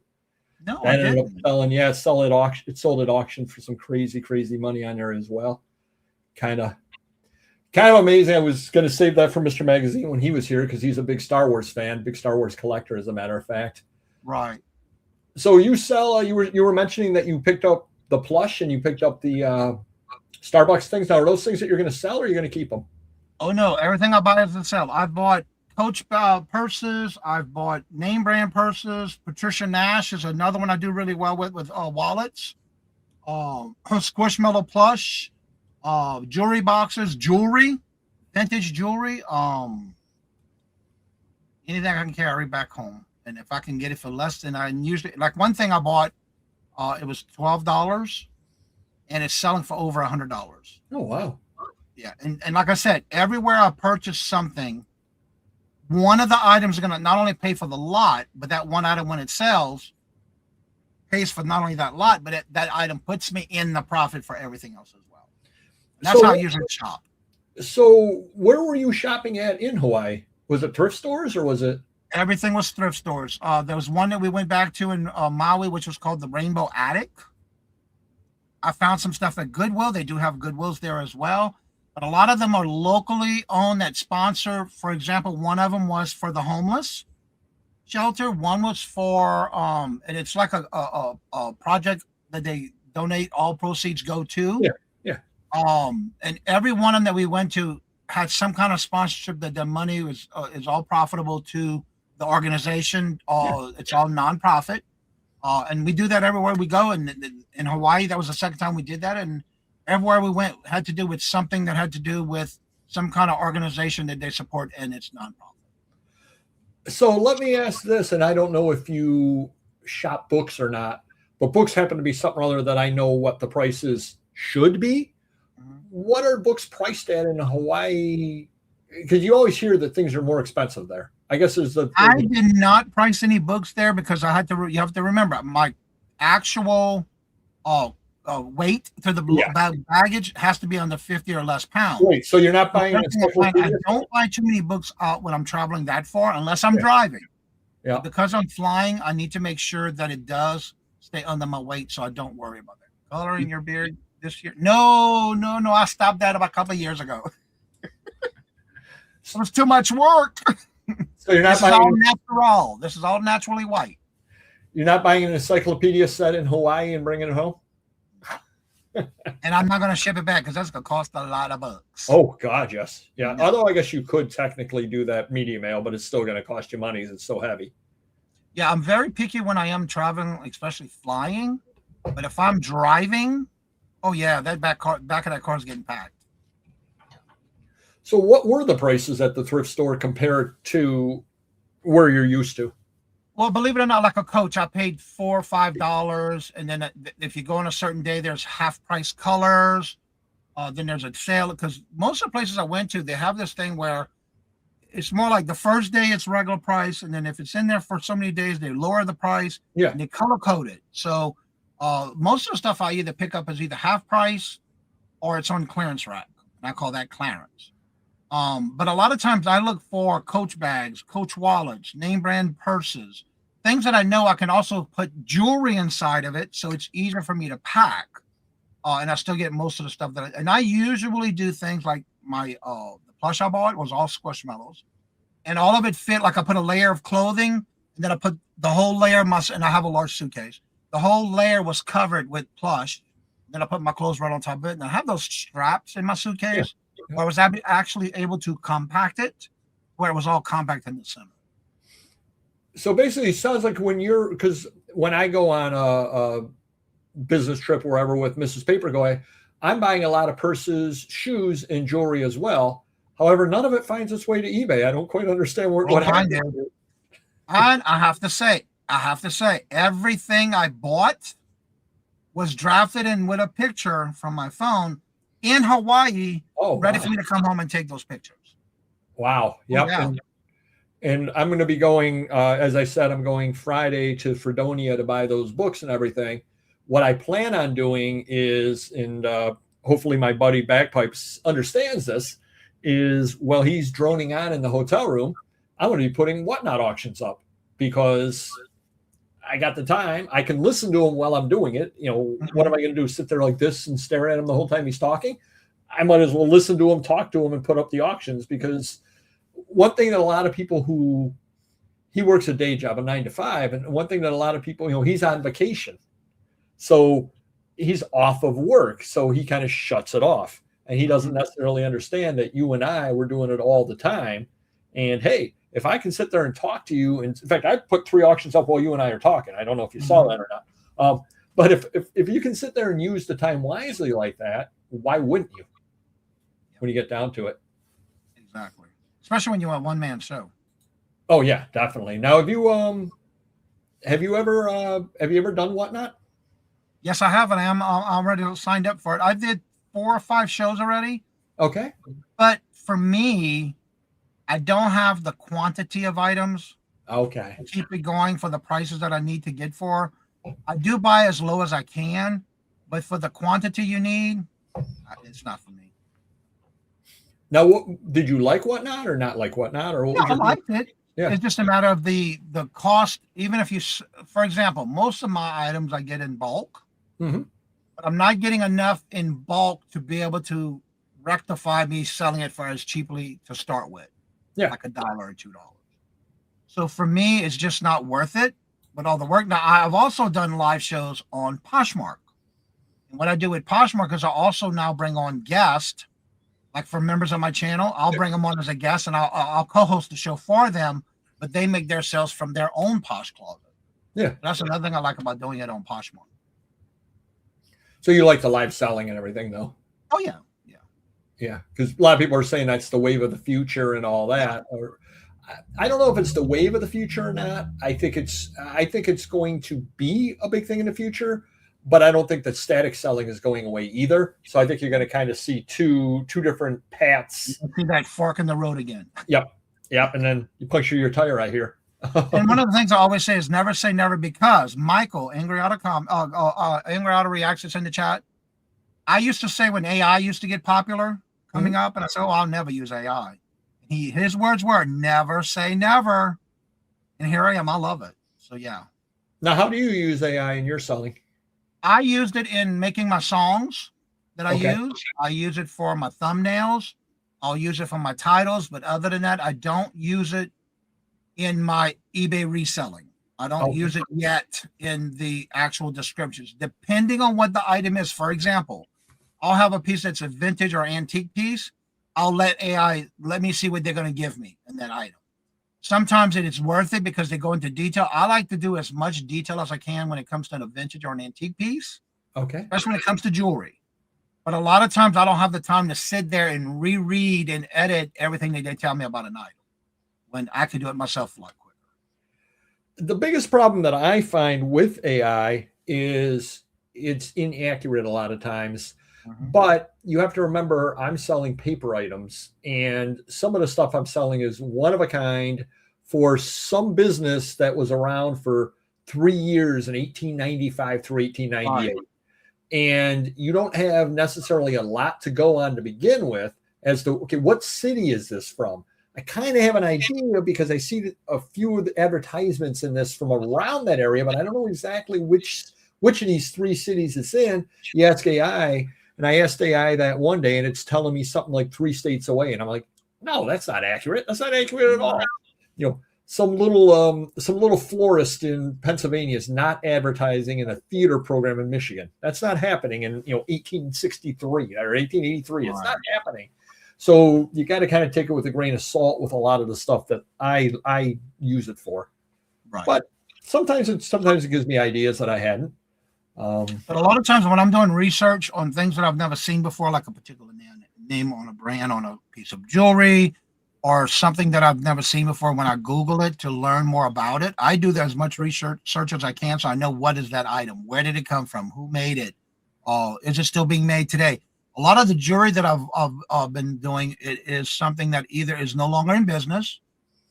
S2: No,
S1: that ended up selling. Yeah, it sold at auction for some crazy money on there as well. Kind of amazing. I was going to save that for Mr. Magazine when he was here because he's a big Star Wars fan, big Star Wars collector, as a matter of fact.
S2: Right.
S1: So you sell. You were mentioning that you picked up the plush and you picked up the Starbucks things. Now, are those things that you're going to sell or are you going to keep them?
S2: Oh, no. Everything I buy is to sell. I've bought Coach purses. I've bought name brand purses. Patricia Nash is another one I do really well with wallets. Squishmallow plush. Jewelry boxes. Vintage jewelry. Anything I can carry back home. And if I can get it for less than I usually, like one thing I bought, it was $12 and it's selling for over $100.
S1: Oh, wow.
S2: Yeah. And like I said, everywhere I purchase something, one of the items are going to not only pay for the lot, but that one item when it sells pays for not only that lot, but that item puts me in the profit for everything else as well. And that's how I usually shop.
S1: So where were you shopping at in Hawaii? Was it thrift stores or was it?
S2: Everything was thrift stores. There was one that we went back to in Maui, which was called the Rainbow Attic. I found some stuff at Goodwill. They do have Goodwills there as well. But a lot of them are locally owned that sponsor. For example, one of them was for the homeless shelter. One was for, and it's like a project that they donate, all proceeds go to.
S1: Yeah.
S2: And every one of them that we went to had some kind of sponsorship that the money is all profitable to the organization. It's all nonprofit. And we do that everywhere we go. And in Hawaii, that was the second time we did that. And everywhere we went had to do with something that had to do with some kind of organization that they support, and it's nonprofit.
S1: So let me ask this, and I don't know if you shop books or not, but books happen to be something or other that I know what the prices should be. Mm-hmm. What are books priced at in Hawaii? Because you always hear that things are more expensive there. I guess is the.
S2: I did not price any books there because I had to. You have to remember my actual weight to the baggage has to be under 50 or less pounds.
S1: Wait, so you're not buying?
S2: I don't buy too many books out when I'm traveling that far, unless I'm driving.
S1: Yeah.
S2: Because I'm flying, I need to make sure that it does stay under my weight, so I don't worry about that. Coloring your beard this year? No. I stopped that about a couple of years ago. It was too much work.
S1: So you're not
S2: buying. This is all naturally white.
S1: You're not buying an encyclopedia set in Hawaii and bringing it home?
S2: And I'm not going to ship it back because that's going to cost a lot of bucks.
S1: Oh, God, yes. Yeah.
S2: No.
S1: Although I guess you could technically do that media mail, but it's still going to cost you money. It's so heavy.
S2: Yeah, I'm very picky when I am traveling, especially flying. But if I'm driving, oh, yeah, that back of that car is getting packed.
S1: So what were the prices at the thrift store compared to where you're used to?
S2: Well, believe it or not, like a coach, I paid $4 or $5, and then if you go on a certain day, there's half price colors. Then there's a sale because most of the places I went to, they have this thing where it's more like the first day it's regular price, and then if it's in there for so many days, they lower the price.
S1: Yeah,
S2: and they color code it. So most of the stuff I either pick up as either half price or it's on clearance rack, and I call that clearance. But a lot of times I look for Coach bags, Coach wallets, name brand purses, things that I know I can also put jewelry inside of it, so it's easier for me to pack. And I still get most of the stuff and I usually do things like my the plush I bought was all squishmallows, and all of it fit. Like I put a layer of clothing, and then I put the whole layer and I have a large suitcase. The whole layer was covered with plush. Then I put my clothes right on top of it, and I have those straps in my suitcase. Yeah. Where I was actually able to compact it, where it was all compact in the center.
S1: So basically, it sounds like because when I go on a business trip wherever with Mrs. Papergoy, I'm buying a lot of purses, shoes, and jewelry as well. However, none of it finds its way to eBay. I don't quite understand what happened.
S2: And I have to say, everything I bought was drafted in with a picture from my phone in Hawaii, ready for me to come home and take those pictures.
S1: Wow. Yep. Yeah. And I'm going to be going, as I said, I'm going Friday to Fredonia to buy those books and everything. What I plan on doing is, and hopefully my buddy Bagpipes understands this, is while he's droning on in the hotel room, I'm going to be putting whatnot auctions up because I got the time. I can listen to him while I'm doing it. You know, what am I going to do? Sit there like this and stare at him the whole time he's talking? I might as well listen to him, talk to him, and put up the auctions, because one thing that a lot of people he works a day job, a 9 to 5. And one thing that a lot of people, he's on vacation. So he's off of work. So he kind of shuts it off. And he doesn't necessarily understand that you and I were doing it all the time. And hey, if I can sit there and talk to you, and in fact, I put 3 auctions up while you and I are talking. I don't know if you saw that or not. But if you can sit there and use the time wisely like that, why wouldn't you when you get down to it?
S2: Exactly. Especially when you're a one-man show.
S1: Oh yeah, definitely. Now, have you ever done whatnot?
S2: Yes, I have, and I'm already signed up for it. I did 4 or 5 shows already.
S1: Okay.
S2: But for me, I don't have the quantity of items.
S1: Okay.
S2: To keep it going for the prices that I need to get for. I do buy as low as I can, but for the quantity you need, it's not for me.
S1: Now, did you like whatnot or not like whatnot? Or
S2: I liked it. Yeah. It's just a matter of the cost. Even if you, for example, most of my items I get in bulk, but I'm not getting enough in bulk to be able to rectify me selling it for as cheaply to start with.
S1: Yeah,
S2: like $1 or $2. So for me, it's just not worth it. But all the work. Now, I've also done live shows on Poshmark. And what I do with Poshmark is I also now bring on guests, like for members of my channel. I'll bring them on as a guest, and I'll co-host the show for them. But they make their sales from their own Posh Closet.
S1: Yeah,
S2: that's another thing I like about doing it on Poshmark.
S1: So you like the live selling and everything, though?
S2: Oh yeah.
S1: Yeah, because a lot of people are saying that's the wave of the future and all that. Or I don't know if it's the wave of the future or not. I think it's going to be a big thing in the future, but I don't think that static selling is going away either. So I think you're going to kind of see two different paths.
S2: You see that fork in the road again.
S1: Yep, and then you puncture your tire right here.
S2: And one of the things I always say is never say never, because Michael, Angry Auto Reacts in the chat. I used to say when AI used to get popular coming up, and I said, I'll never use AI. His words were, never say never. And here I am. I love it. So, yeah.
S1: Now, how do you use AI in your selling?
S2: I used it in making my songs that I use. I use it for my thumbnails. I'll use it for my titles. But other than that, I don't use it in my eBay reselling. I don't use it yet in the actual descriptions, depending on what the item is. For example, I'll have a piece that's a vintage or antique piece. I'll let AI, let me see what they're going to give me in that item. Sometimes it is worth it because they go into detail. I like to do as much detail as I can when it comes to a vintage or an antique piece.
S1: Okay.
S2: Especially when it comes to jewelry. But a lot of times I don't have the time to sit there and reread and edit everything that they tell me about an item when I could do it myself a lot quicker.
S1: The biggest problem that I find with AI is it's inaccurate a lot of times. But you have to remember, I'm selling paper items, and some of the stuff I'm selling is one of a kind for some business that was around for 3 years in 1895 through 1898. Right. And you don't have necessarily a lot to go on to begin with as to, okay, what city is this from? I kind of have an idea because I see a few of the advertisements in this from around that area, but I don't know exactly which of these 3 cities it's in. You ask AI. And I asked AI that one day, and it's telling me something like 3 states away. And I'm like, no, that's not accurate. That's not accurate at all. You know, some little florist in Pennsylvania is not advertising in a theater program in Michigan. That's not happening in 1863 or 1883. It's not happening. So you got to kind of take it with a grain of salt with a lot of the stuff that I use it for. Right. But sometimes it gives me ideas that I hadn't.
S2: But a lot of times when I'm doing research on things that I've never seen before, like a particular name on a brand, on a piece of jewelry, or something that I've never seen before, when I Google it to learn more about it, I do as much research as I can so I know what is that item, where did it come from, who made it, is it still being made today? A lot of the jewelry that I've been doing, it is something that either is no longer in business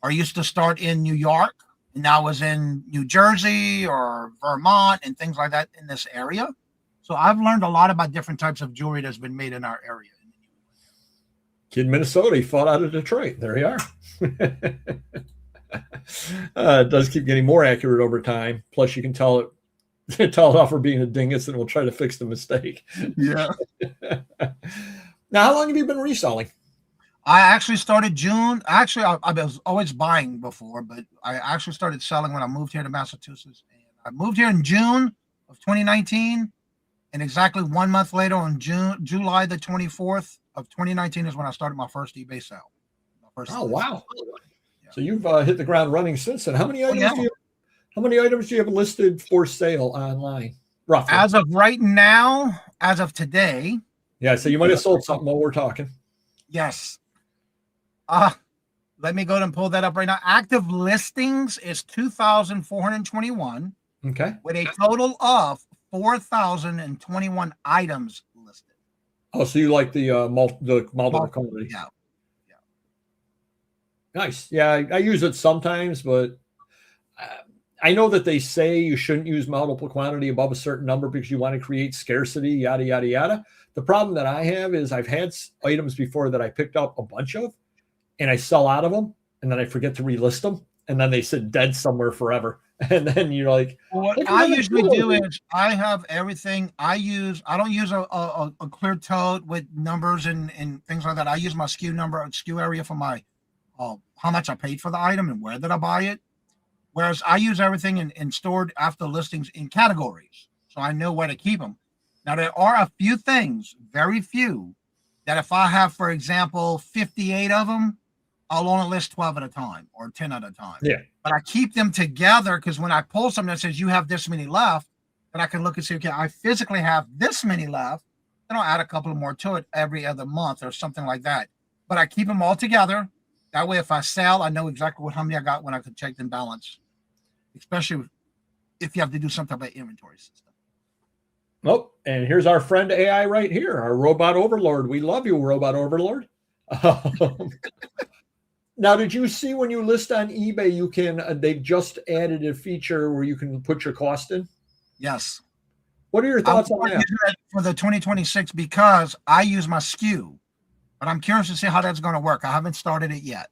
S2: or used to start in New York, and now is in New Jersey or Vermont and things like that in this area. So I've learned a lot about different types of jewelry that's been made in our area.
S1: Kid in Minnesota, he fought out of Detroit. There you are. It does keep getting more accurate over time. Plus, you can tell it off for being a dingus, and we'll try to fix the mistake.
S2: Yeah.
S1: Now, how long have you been reselling?
S2: I actually started June. Actually, I was always buying before, but I actually started selling when I moved here to Massachusetts. And I moved here in June of 2019, and exactly 1 month later, on July the 24th of 2019, is when I started my first eBay sale.
S1: Wow! Yeah. So you've hit the ground running since then. How many items do you have listed for sale online, roughly?
S2: As of right now, as of today.
S1: Yeah. So you might have sold something while we're talking.
S2: Yes. Let me go ahead and pull that up right now. Active listings is 2,421.
S1: Okay.
S2: With a total of 4,021 items listed.
S1: Oh, so you like the multiple quantity?
S2: Yeah.
S1: Nice. Yeah, I use it sometimes, but I know that they say you shouldn't use multiple quantity above a certain number because you want to create scarcity, yada, yada, yada. The problem that I have is I've had items before that I picked up a bunch of, and I sell out of them, and then I forget to relist them, and then they sit dead somewhere forever. And then you're like,
S2: what I usually do is I have everything I don't use a clear tote with numbers and things like that. I use my SKU area for my how much I paid for the item and where did I buy it. Whereas I use everything and stored after listings in categories, so I know where to keep them. Now, there are a few things, very few, that if I have, for example, 58 of them, I'll only list 12 at a time or 10 at a time.
S1: Yeah.
S2: But I keep them together because when I pull something that says you have this many left, then I can look and say, okay, I physically have this many left. Then I'll add a couple more to it every other month or something like that. But I keep them all together. That way, if I sell, I know exactly how many I got when I can check the balance, especially if you have to do some type of inventory system.
S1: Oh, and here's our friend AI right here, our robot overlord. We love you, robot overlord. Now, did you see when you list on eBay, you can, they've just added a feature where you can put your cost in?
S2: Yes.
S1: What are your thoughts on that?
S2: For the 2026, because I use my SKU, but I'm curious to see how that's going to work. I haven't started it yet.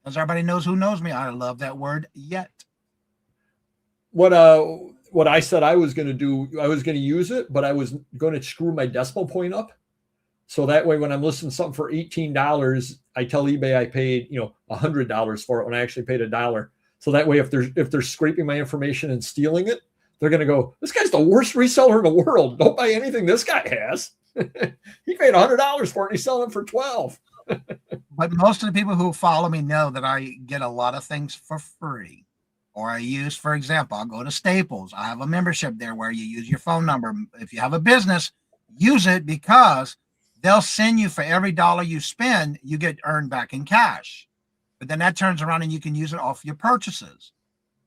S2: As everybody knows who knows me, I love that word, yet.
S1: What I said I was going to do, I was going to use it, but I was going to screw my decimal point up. So that way, when I'm listing something for $18, I tell eBay I paid, $100 for it when I actually paid $1. So that way, if they're scraping my information and stealing it, they're going to go, this guy's the worst reseller in the world. Don't buy anything this guy has. He paid $100 for it, and he's selling it for $12.
S2: But most of the people who follow me know that I get a lot of things for free. Or I use, for example, I'll go to Staples. I have a membership there where you use your phone number. If you have a business, use it, because they'll send you, for every dollar you spend, you get earned back in cash. But then that turns around and you can use it off your purchases.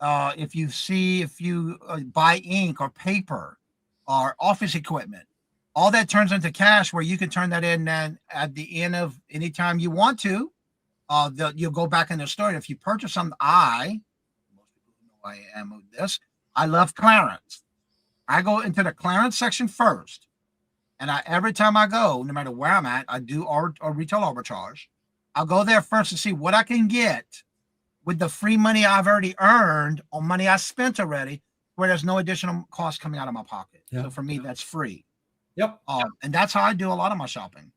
S2: If you buy ink or paper or office equipment, all that turns into cash, where you can turn that in and at the end of any time you want to. You'll go back in the store. And if you purchase something, most people know I am with this, I love clearance. I go into the clearance section first. And every time I go, no matter where I'm at, I do a retail arbitrage. I'll go there first to see what I can get with the free money I've already earned or money I spent already, where there's no additional cost coming out of my pocket. Yep. So for me, that's free.
S1: Yep.
S2: And that's how I do a lot of my shopping.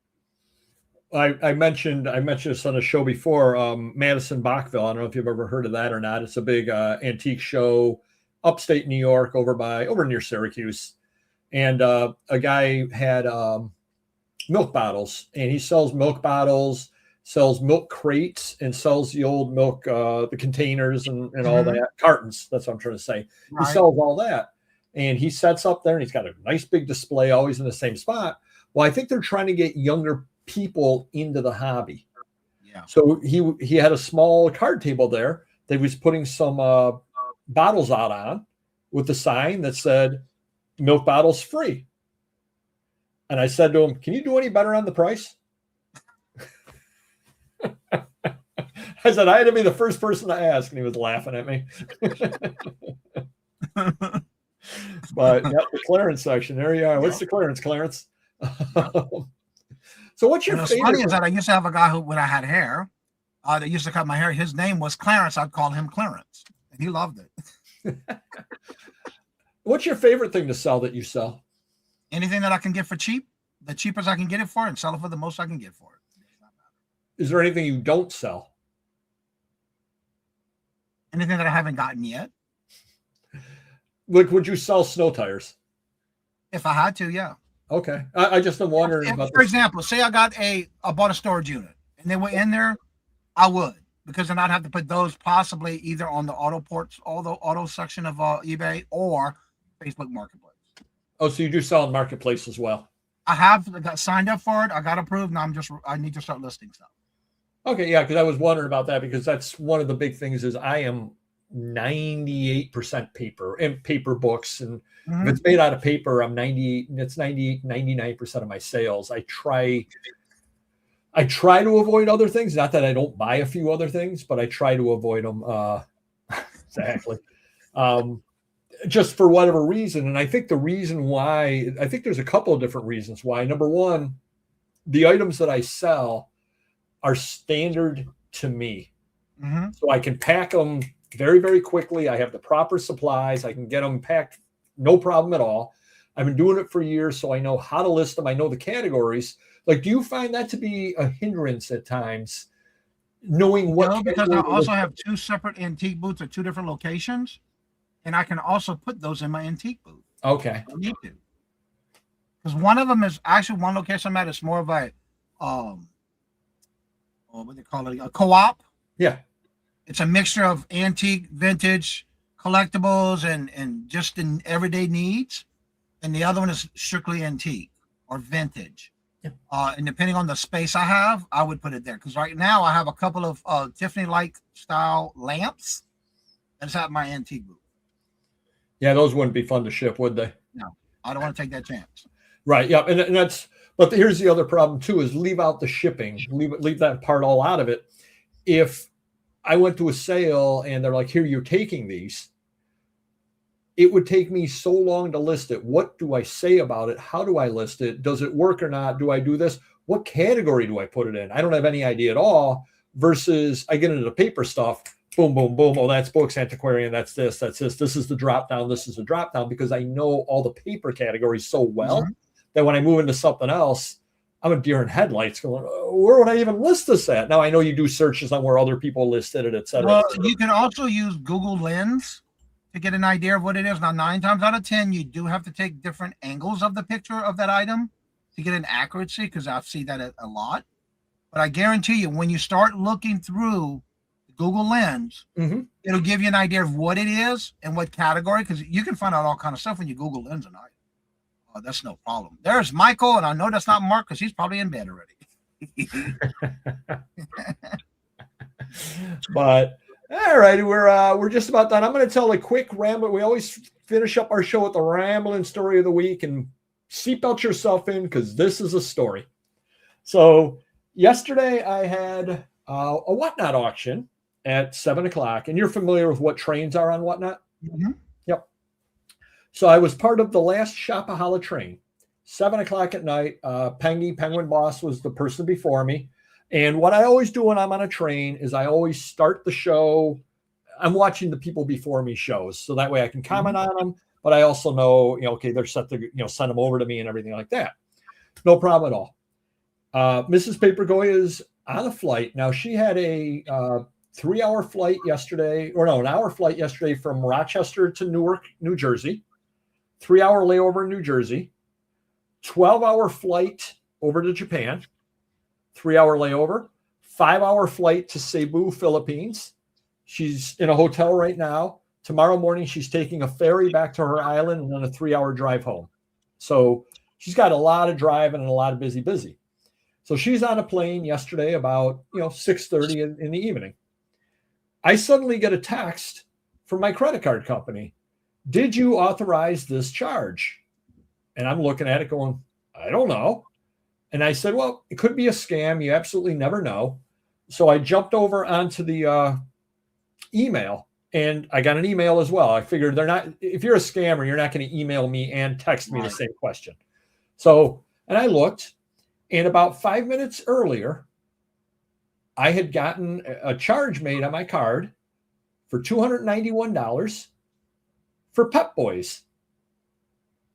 S1: I mentioned this on a show before, Madison Bachville. I don't know if you've ever heard of that or not. It's a big antique show, upstate New York, over near Syracuse. And a guy had milk bottles, and he sells milk bottles, sells milk crates, and sells the old milk, the containers and all that, cartons. That's what I'm trying to say. Right. He sells all that. And he sets up there, and he's got a nice big display, always in the same spot. Well, I think they're trying to get younger people into the hobby. Yeah. So he had a small card table there that he was putting some bottles out on with the sign that said, milk bottles free. And I said to him, can you do any better on the price? I said, I had to be the first person to ask, and he was laughing at me. But the clearance section, there you are. What's the clearance, Clarence? So what's your favorite?
S2: What's funny is that I used to have a guy who, when I had hair, that used to cut my hair, his name was Clarence. I'd call him Clarence, and he loved it.
S1: What's your favorite thing to sell that you sell?
S2: Anything that I can get for cheap, the cheapest I can get it for, and sell it for the most I can get for it.
S1: Is there anything you don't sell?
S2: Anything that I haven't gotten yet?
S1: Like, would you sell snow tires?
S2: If I had to, yeah.
S1: Okay. I just am wondering about.
S2: For example, say I bought a storage unit and they were in there, I would, because then I'd have to put those possibly either on the auto section of eBay or Facebook Marketplace.
S1: Oh, so you do sell in Marketplace as well?
S2: I got signed up for it. I got approved. Now I need to start listing stuff.
S1: Okay, yeah, because I was wondering about that, because that's one of the big things is I am 98% paper and paper books. And if it's made out of paper, I'm 99% of my sales. I try to avoid other things. Not that I don't buy a few other things, but I try to avoid them. Exactly. Just for whatever reason. And I think the reason why, I think there's a couple of different reasons why. Number one, the items that I sell are standard to me. So I can pack them very, very quickly. I have the proper supplies. I can get them packed, no problem at all. I've been doing it for years, so I know how to list them. I know the categories. Like, do you find that to be a hindrance at times, knowing what?
S2: No, because I also have two separate antique booths at two different locations, and I can also put those in my antique booth.
S1: Okay.
S2: I need to. Because one of them is actually one location I'm at. It's more of a, what they call it, a co-op.
S1: Yeah.
S2: It's a mixture of antique, vintage, collectibles, and just in everyday needs. And the other one is strictly antique or vintage. Yeah. And depending on the space I have, I would put it there. Because right now I have a couple of Tiffany-like style lamps that's at my antique booth.
S1: Yeah, those wouldn't be fun to ship, would they?
S2: No, I don't want to take that chance.
S1: Right. Yeah, and that's. But here's the other problem too: is leave out the shipping. Leave that part all out of it. If I went to a sale and they're like, "Here, you're taking these," it would take me so long to list it. What do I say about it? How do I list it? Does it work or not? Do I do this? What category do I put it in? I don't have any idea at all. Versus I get into the paper stuff. Boom, boom, boom. Oh, that's books, antiquarian. That's this. That's this. This is the drop down. This is the drop down, because I know all the paper categories so well that when I move into something else, I'm a deer in headlights going, where would I even list this at? Now I know you do searches on where other people listed it, et cetera.
S2: Well, you can also use Google Lens to get an idea of what it is. Now, 9 times out of 10, you do have to take different angles of the picture of that item to get an accuracy, because I see that a lot. But I guarantee you, when you start looking through Google Lens, it'll give you an idea of what it is and what category, because you can find out all kind of stuff when you Google Lens an item. Oh, that's no problem. There's Michael, and I know that's not Mark because he's probably in bed already.
S1: But all right, we're just about done. I'm going to tell a quick ramble. We always finish up our show with the rambling story of the week, and seatbelt yourself in because this is a story. So yesterday I had a Whatnot auction at 7:00, and you're familiar with what trains are on Whatnot? Yep. So I was part of the last Shopaholic train, 7:00 at night. Penguin Boss was the person before me. And what I always do when I'm on a train is I always start the show. I'm watching the people before me shows, so that way I can comment on them. But I also know, okay, they're set to, send them over to me and everything like that. No problem at all. Mrs. Paper Goya's on a flight. Now, she had a 3-hour flight yesterday, or no, an hour flight yesterday from Rochester to Newark, New Jersey, 3-hour layover in New Jersey, 12-hour flight over to Japan, 3-hour layover, 5-hour flight to Cebu, Philippines. She's in a hotel right now. Tomorrow morning, she's taking a ferry back to her island and then a 3-hour drive home. So she's got a lot of driving and a lot of busy. So she's on a plane yesterday about 6:30 in the evening. I suddenly get a text from my credit card company. Did you authorize this charge? And I'm looking at it going, I don't know. And I said, well, it could be a scam. You absolutely never know. So I jumped over onto the email, and I got an email as well. I figured if you're a scammer, you're not going to email me and text me the same question. So, and I looked, and about 5 minutes earlier, I had gotten a charge made on my card for $291 for Pep Boys.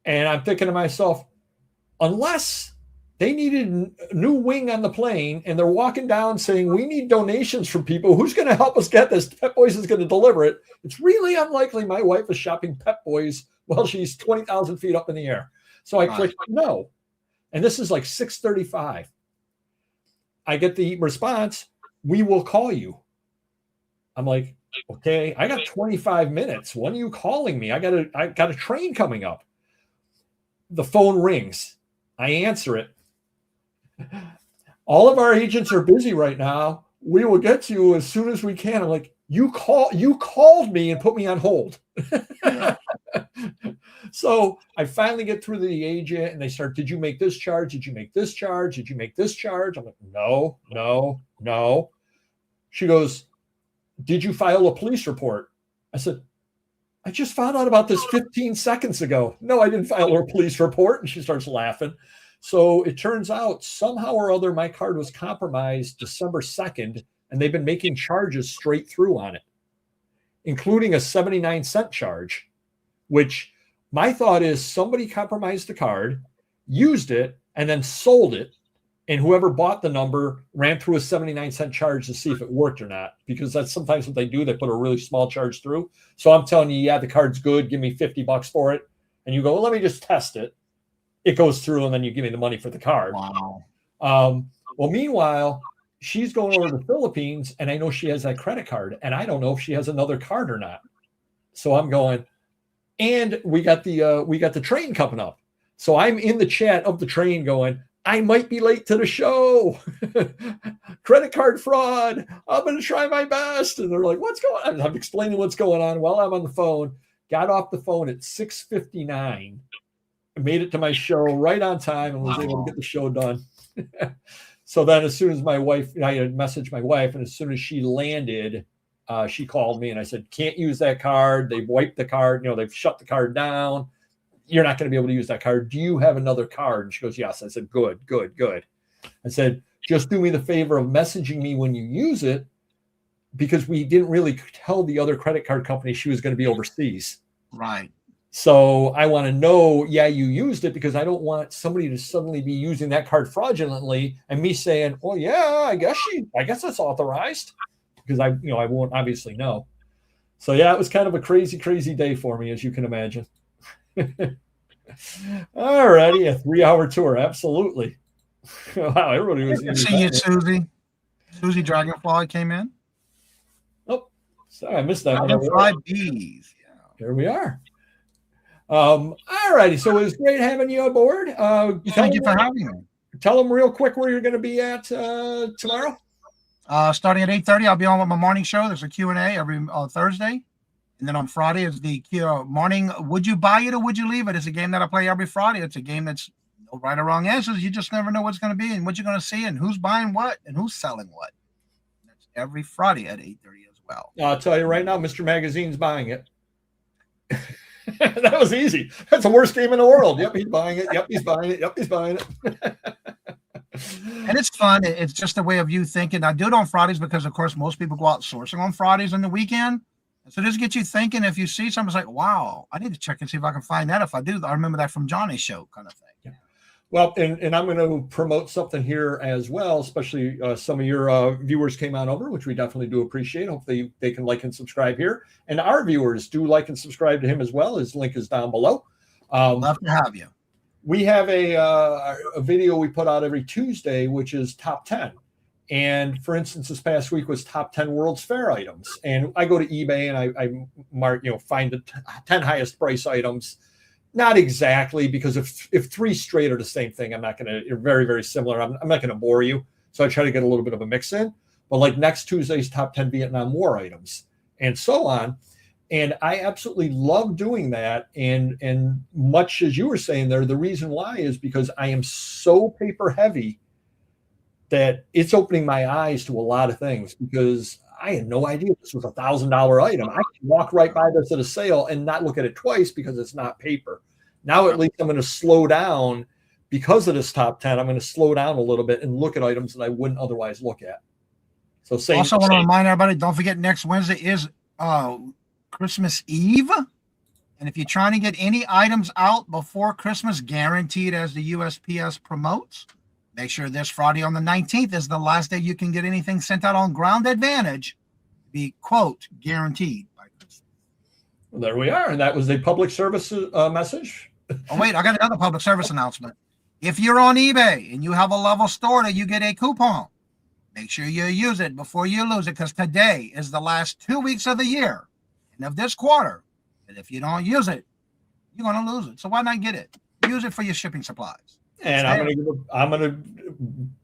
S1: And I'm thinking to myself, unless they needed a new wing on the plane and they're walking down saying, we need donations from people, who's going to help us get this? Pep Boys is going to deliver it. It's really unlikely my wife is shopping Pep Boys while she's 20,000 feet up in the air. So I clicked no. And this is like 6:35. I get the response, we will call you. I'm like, okay, I got 25 minutes. When are you calling me? I got a train coming up. The phone rings. I answer it. All of our agents are busy right now. We will get to you as soon as we can. I'm like, you called me and put me on hold. So I finally get through to the agent and they start, did you make this charge? Did you make this charge? Did you make this charge? I'm like, no. She goes, did you file a police report? I said, I just found out about this 15 seconds ago. No, I didn't file a police report. And she starts laughing. So it turns out somehow or other, my card was compromised December 2nd, and they've been making charges straight through on it, including a 79-cent charge, which my thought is somebody compromised the card, used it, and then sold it. And whoever bought the number ran through a 79-cent charge to see if it worked or not, because that's sometimes what they do. They put a really small charge through. So I'm telling you, yeah, the card's good. Give me $50 for it. And you go, well, let me just test it. It goes through, and then you give me the money for the card.
S2: Wow.
S1: Well, meanwhile, she's going over to the Philippines, and I know she has that credit card, and I don't know if she has another card or not. So I'm going, and we got the train coming up. So I'm in the chat of the train going, I might be late to the show. Credit card fraud. I'm going to try my best. And they're like, what's going on? I'm explaining what's going on while I'm on the phone. Got off the phone at 6:59. Made it to my show right on time and was able to get the show done. So then as soon as I had messaged my wife, and as soon as she landed, she called me and I said, can't use that card. They've wiped the card. They've shut the card down. You're not going to be able to use that card. Do you have another card? And she goes, yes. I said, good. I said, just do me the favor of messaging me when you use it, because we didn't really tell the other credit card company she was going to be overseas.
S2: Right.
S1: So I want to know, yeah, you used it, because I don't want somebody to suddenly be using that card fraudulently and me saying, oh yeah, I guess that's authorized, because I won't obviously know. So yeah, it was kind of a crazy, crazy day for me, as you can imagine. All righty, a 3-hour tour. Absolutely. Wow, everybody was in.
S2: See you, Susie. Susie Dragonfly came in.
S1: Oh, sorry, I missed that.
S2: Dragonfly bees.
S1: Yeah. Here we are. All righty, so it was great having you aboard.
S2: Thank you for having me.
S1: Tell them real quick where you're going to be at tomorrow.
S2: Starting at 8:30, I'll be on with my morning show. There's a Q&A every Thursday. And then on Friday is the morning, would you buy it or would you leave it? It's a game that I play every Friday. It's a game that's no right or wrong answers. You just never know what's going to be and what you're going to see and who's buying what and who's selling what. That's every Friday at 8:30 as well.
S1: I'll tell you right now, Mr. Magazine's buying it. That was easy. That's the worst game in the world. Yep, he's buying it. Yep, he's buying it. Yep, he's buying it.
S2: And it's fun. It's just a way of you thinking. I do it on Fridays because, of course, most people go out sourcing on Fridays on the weekend. So just get you thinking. If you see something, it's like, wow, I need to check and see if I can find that. If I do, I remember that from Johnny's show kind of thing.
S1: Yeah. Well, and I'm going to promote something here as well, especially some of your viewers came on over, which we definitely do appreciate. Hopefully they can like and subscribe here. And our viewers do like and subscribe to him as well. His link is down below.
S2: Love to have you.
S1: We have a video we put out every Tuesday, which is top 10. And for instance, this past week was top 10 World's Fair items. And I go to eBay and I mark, find the 10 highest price items. Not exactly, because if 3 straight are the same thing, I'm not going to, you're very, very similar. I'm not going to bore you. So I try to get a little bit of a mix in. But like next Tuesday's top 10 Vietnam War items and so on. And I absolutely love doing that. And much as you were saying there, the reason why is because I am so paper heavy that it's opening my eyes to a lot of things, because I had no idea this was $1,000 item. I can walk right by this at a sale and not look at it twice because it's not paper. Now at least I'm going to slow down because of this top 10. I'm going to slow down a little bit and look at items that I wouldn't otherwise look at. So
S2: also want to remind everybody, don't forget next Wednesday is Christmas Eve. And if you're trying to get any items out before Christmas, guaranteed as the USPS promotes, make sure this Friday on the 19th is the last day you can get anything sent out on Ground Advantage. Be, quote, guaranteed by Christmas.
S1: Well, there we are. And that was a public service message.
S2: Oh, wait, I got another public service announcement. If you're on eBay and you have a level store that you get a coupon, make sure you use it before you lose it, because today is the last 2 weeks of the year and of this quarter. And if you don't use it, you're going to lose it. So why not get it? Use it for your shipping supplies.
S1: And I'm going to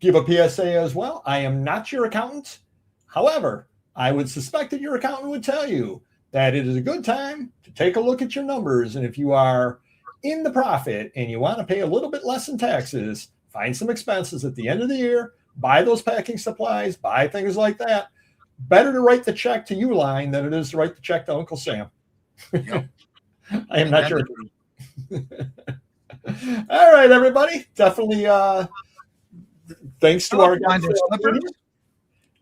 S1: give a PSA as well. I am not your accountant. However, I would suspect that your accountant would tell you that it is a good time to take a look at your numbers. And if you are in the profit and you want to pay a little bit less in taxes, find some expenses at the end of the year, buy those packing supplies, buy things like that. Better to write the check to Uline than it is to write the check to Uncle Sam. Yep. I am not your accountant. All right, everybody. Definitely thanks to our guys.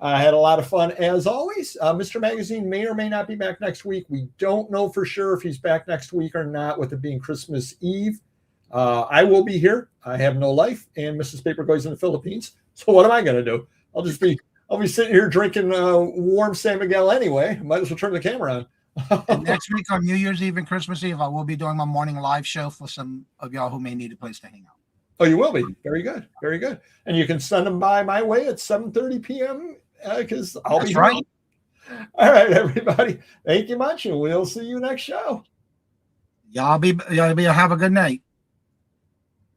S1: I had a lot of fun as always. Mr. Magazine may or may not be back next week. We don't know for sure if he's back next week or not, with it being Christmas Eve. I will be here. I have no life, and Mrs. Paperboy's in the Philippines. So what am I going to do? I'll be sitting here drinking warm San Miguel anyway. Might as well turn the camera on.
S2: And next week on New Year's Eve and Christmas Eve, I will be doing my morning live show for some of y'all who may need a place to hang out.
S1: Oh, you will be? Very good. Very good. And you can send them by my way at 7:30 p.m. Because I'll be right. All right, everybody. Thank you much, and we'll see you next show.
S2: Y'all have a good night.